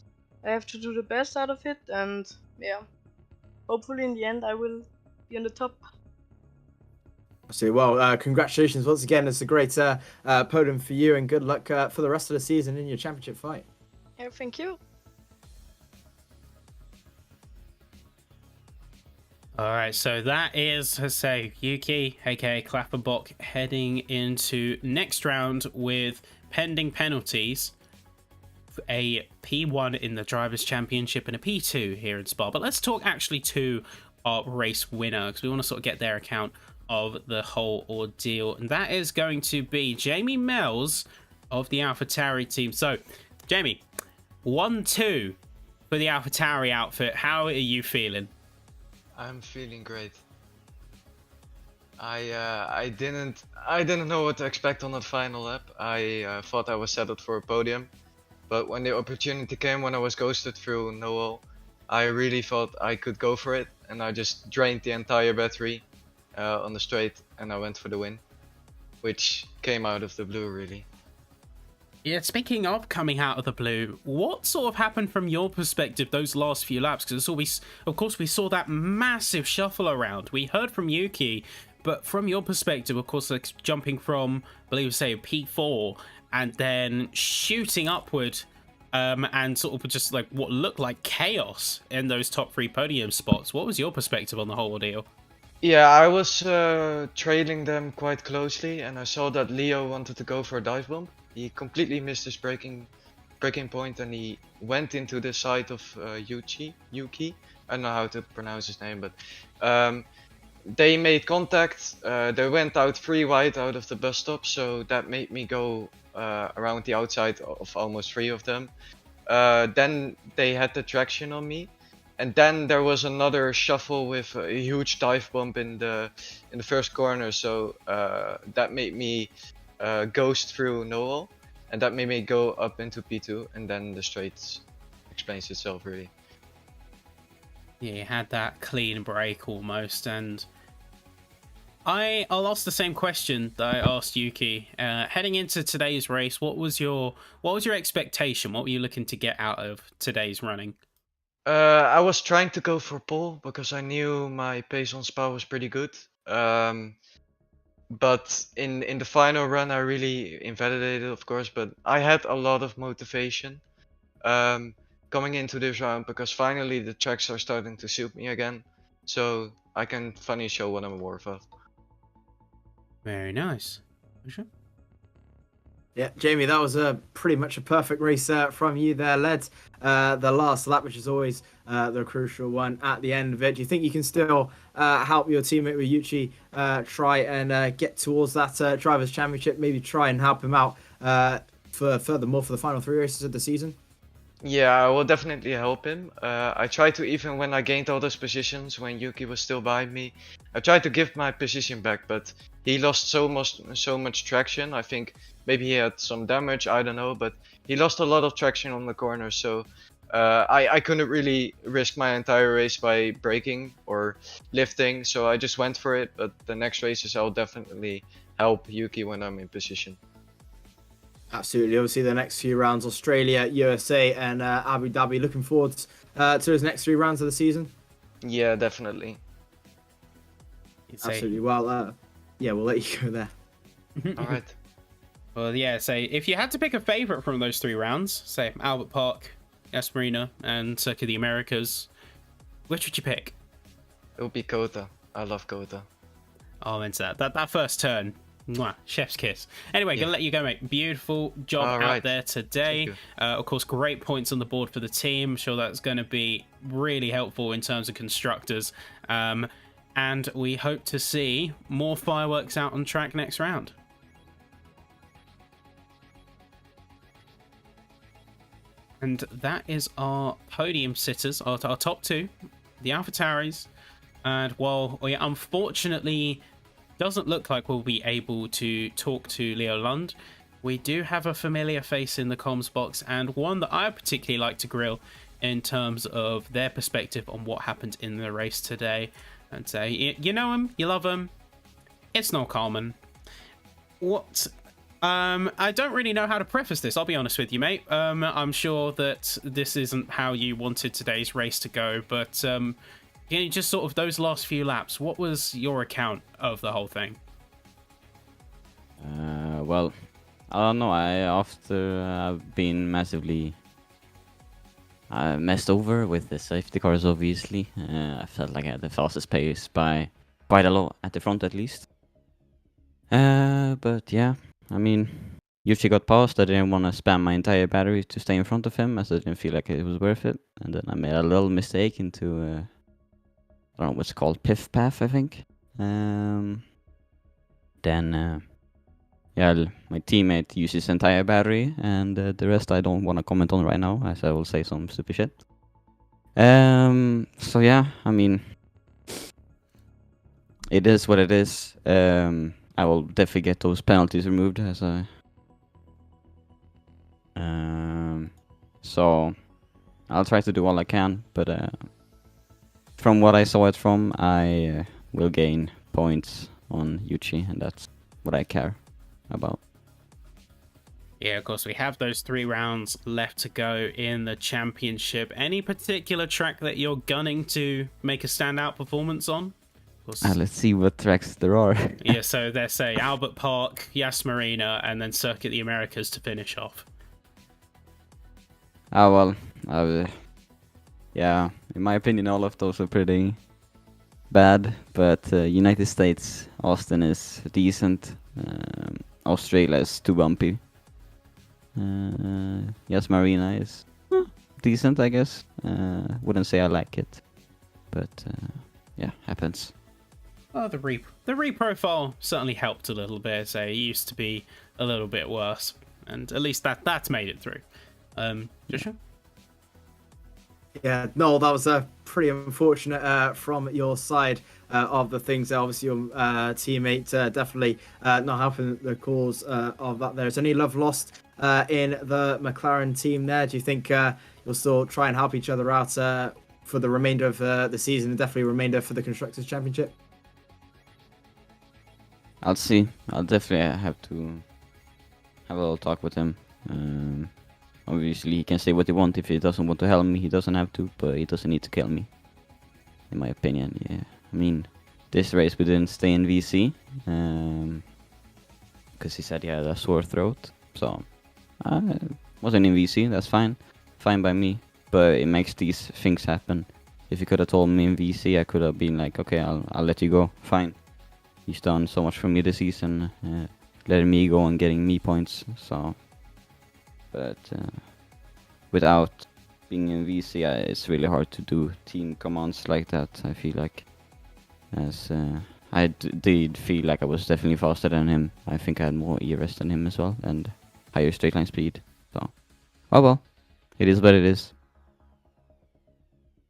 I have to do the best out of it, and yeah, hopefully in the end I will be on the top. So, well, congratulations once again. It's a great podium for you, and good luck for the rest of the season in your championship fight. Yeah, thank you. All right, so that is, let's say, Yuki, aka Klappenbach, heading into next round with pending penalties, a P1 in the Drivers' Championship and a P2 here in Spa. But let's talk actually to our race winner, because we want to sort of get their account of the whole ordeal. And that is going to be Jamie Mells of the AlphaTauri team. So, Jamie, 1-2 for the AlphaTauri outfit. How are you feeling? I'm feeling great. I didn't know what to expect on that final lap. I thought I was settled for a podium, but when the opportunity came, when I was ghosted through Noel, I really thought I could go for it, and I just drained the entire battery on the straight, and I went for the win, which came out of the blue, really. Yeah, speaking of coming out of the blue, what sort of happened from your perspective those last few laps? Because of course, we saw that massive shuffle around. We heard from Yuki, but from your perspective, of course, like jumping from, I believe, say, P4 and then shooting upward, and sort of just like what looked like chaos in those top 3 podium spots. What was your perspective on the whole ordeal? Yeah, I was trailing them quite closely, and I saw that Leo wanted to go for a dive bomb. He completely missed his braking point, and he went into the side of Yuki. I don't know how to pronounce his name, but they made contact. They went out 3 wide out of the bus stop, so that made me go around the outside of almost 3 of them. Then they had the traction on me, and then there was another shuffle with a huge dive bump in the first corner. So that made me ghost through Noel, and that made me go up into P2, and then the straight explains itself, really. Yeah, you had that clean break almost, and I'll ask the same question that I asked Yuki. Heading into today's race, what was your expectation? What were you looking to get out of today's running? I was trying to go for pole because I knew my pace on Spa was pretty good. But in the final run, I really invalidated, of course. But I had a lot of motivation coming into this round because finally the tracks are starting to suit me again, so I can finally show what I'm worth of. Very nice. Yeah, Jamie, that was pretty much a perfect race from you there. Led the last lap, which is always the crucial one at the end of it. Do you think you can still help your teammate with Yuchi try and get towards that Drivers' Championship? Maybe try and help him out furthermore for the final 3 races of the season? Yeah, I will definitely help him. I tried to, even when I gained all those positions, when Yuki was still behind me, I tried to give my position back, but he lost so much traction. I think maybe he had some damage, I don't know, but he lost a lot of traction on the corner, so I couldn't really risk my entire race by braking or lifting, so I just went for it. But the next races I'll definitely help Yuki when I'm in position. Absolutely. Obviously, the next few rounds, Australia, USA, and Abu Dhabi. Looking forward to those next 3 rounds of the season. Yeah, definitely. Absolutely. Well, yeah, we'll let you go there. All right. Well, yeah, say if you had to pick a favorite from those 3 rounds, say Albert Park, Yas Marina, and Circuit of the Americas, which would you pick? It would be Kota. I love Kota. Oh, I'm into that. That first turn. Mwah, chef's kiss. Anyway, gonna let you go, mate. Beautiful job out there today. Of course, great points on the board for the team. I'm sure that's going to be really helpful in terms of constructors. And we hope to see more fireworks out on track next round. And that is our podium sitters, our top 2, the AlphaTauris. And while we unfortunately doesn't look like we'll be able to talk to Leo Lund, we do have a familiar face in the comms box, and one that I particularly like to grill in terms of their perspective on what happened in the race today. And say, you know him, you love him, it's Noel Carman. I don't really know how to preface this, I'll be honest with you, mate. I'm sure that this isn't how you wanted today's race to go, but just sort of those last few laps, what was your account of the whole thing? Well, I don't know. After I've been massively messed over with the safety cars, obviously. I felt like I had the fastest pace by quite a lot, at the front at least. But yeah, I mean, Yuchi got past. I didn't want to spam my entire battery to stay in front of him, as I didn't feel like it was worth it. And then I made a little mistake into I don't know what's called, Piff Path, I think. Then my teammate used his entire battery, and the rest I don't want to comment on right now, as I will say some stupid shit. So yeah, I mean, it is what it is. I will definitely get those penalties removed, as so I'll try to do all I can, but from what I saw it from, I will gain points on Yuchi, and that's what I care about. Yeah, of course, we have those 3 rounds left to go in the championship. Any particular track that you're gunning to make a standout performance on? Let's see what tracks there are. Yeah, so there's, say, Albert Park, Yas Marina, and then Circuit of the Americas to finish off. Well, yeah, in my opinion, all of those are pretty bad, but United States, Austin is decent. Australia is too bumpy. Yes, Marina is decent, I guess. Wouldn't say I like it, but yeah, happens. Well, the reprofile certainly helped a little bit. So it used to be a little bit worse, and at least that's made it through. Joshua? Yeah, no, that was pretty unfortunate from your side of the things. Obviously, your teammate definitely not helping the cause of that. There's any love lost in the McLaren team there. Do you think you'll still try and help each other out for the remainder of the season and definitely remainder for the Constructors' Championship? I'll see. I'll definitely have to have a little talk with him. Obviously, he can say what he wants. If he doesn't want to help me, he doesn't have to, but he doesn't need to kill me. In my opinion, yeah. I mean, this race we didn't stay in VC, because he said he had a sore throat. So, wasn't in VC, that's fine. Fine by me. But it makes these things happen. If he could have told me in VC, I could have been like, okay, I'll let you go. Fine. He's done so much for me this season, letting me go and getting me points. So, but without being in VC, it's really hard to do team commands like that. I feel like, as I did feel like I was definitely faster than him. I think I had more ERS than him as well, and higher straight line speed. So, oh well, it is what it is.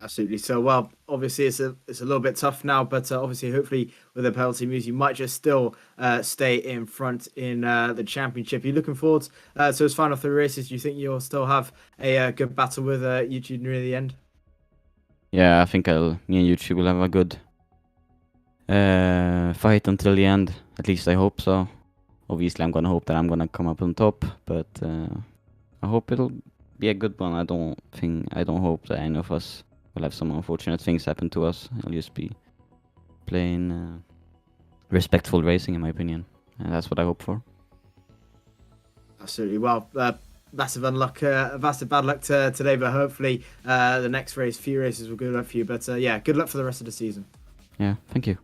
Absolutely. So, well, obviously it's a little bit tough now, but obviously, hopefully, with the penalty moves, you might just still stay in front in the championship. Are you looking forward to his final 3 races? Do you think you'll still have a good battle with YouTube near the end? Yeah, I think me and Yuchi will have a good fight until the end. At least I hope so. Obviously, I'm gonna hope that I'm gonna come up on top, but I hope it'll be a good one. I don't hope that any of us will have some unfortunate things happen to us. I'll just be playing respectful racing, in my opinion, and that's what I hope for. Absolutely. Well, massive bad luck today, but hopefully the next few races will go good luck for you. But yeah, good luck for the rest of the season. Yeah, thank you.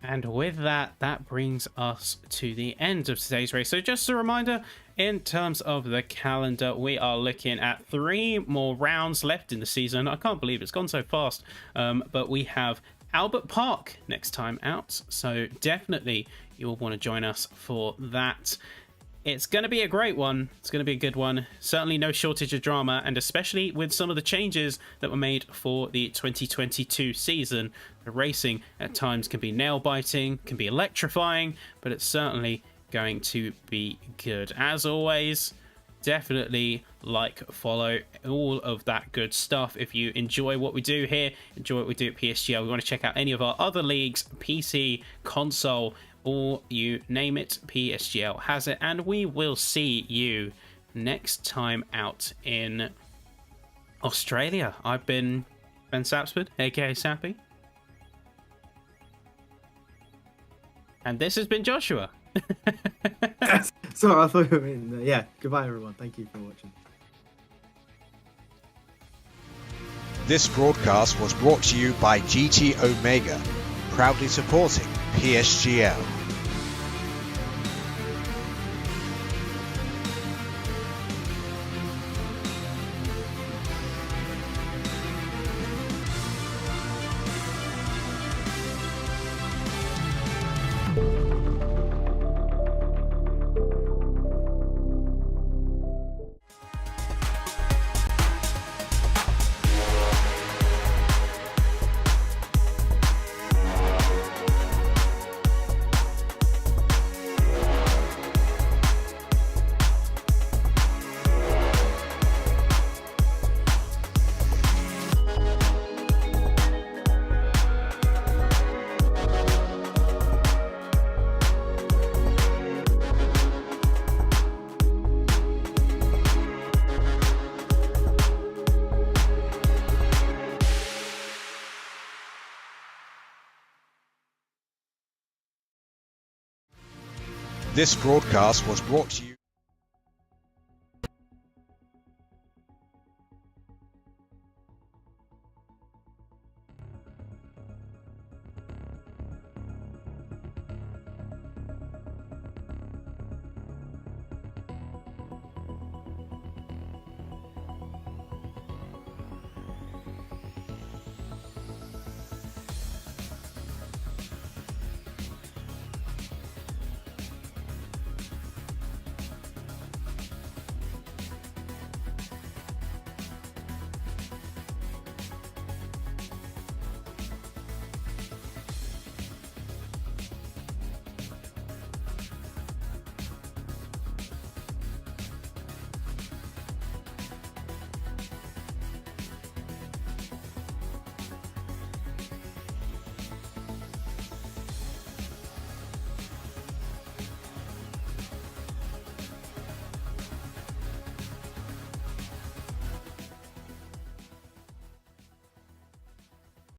And with that, that brings us to the end of today's race. So just a reminder, in terms of the calendar, we are looking at 3 more rounds left in the season. I can't believe it's gone so fast. But we have Albert Park next time out. So definitely you'll want to join us for that. It's going to be a great one. It's going to be a good one. Certainly no shortage of drama, and especially with some of the changes that were made for the 2022 season. The racing at times can be nail-biting, can be electrifying, but it's certainly going to be good. As always, definitely like, follow, all of that good stuff. If you enjoy what we do here, enjoy what we do at PSGL, we want to check out any of our other leagues, PC, console, or you name it, PSGL has it, and we will see you next time out in Australia. I've been Ben Sapsford, aka Sappy, and this has been Joshua. Sorry, I thought you mean yeah. Goodbye, everyone. Thank you for watching. This broadcast was brought to you by GT Omega, proudly supporting PSGL. This broadcast was brought to you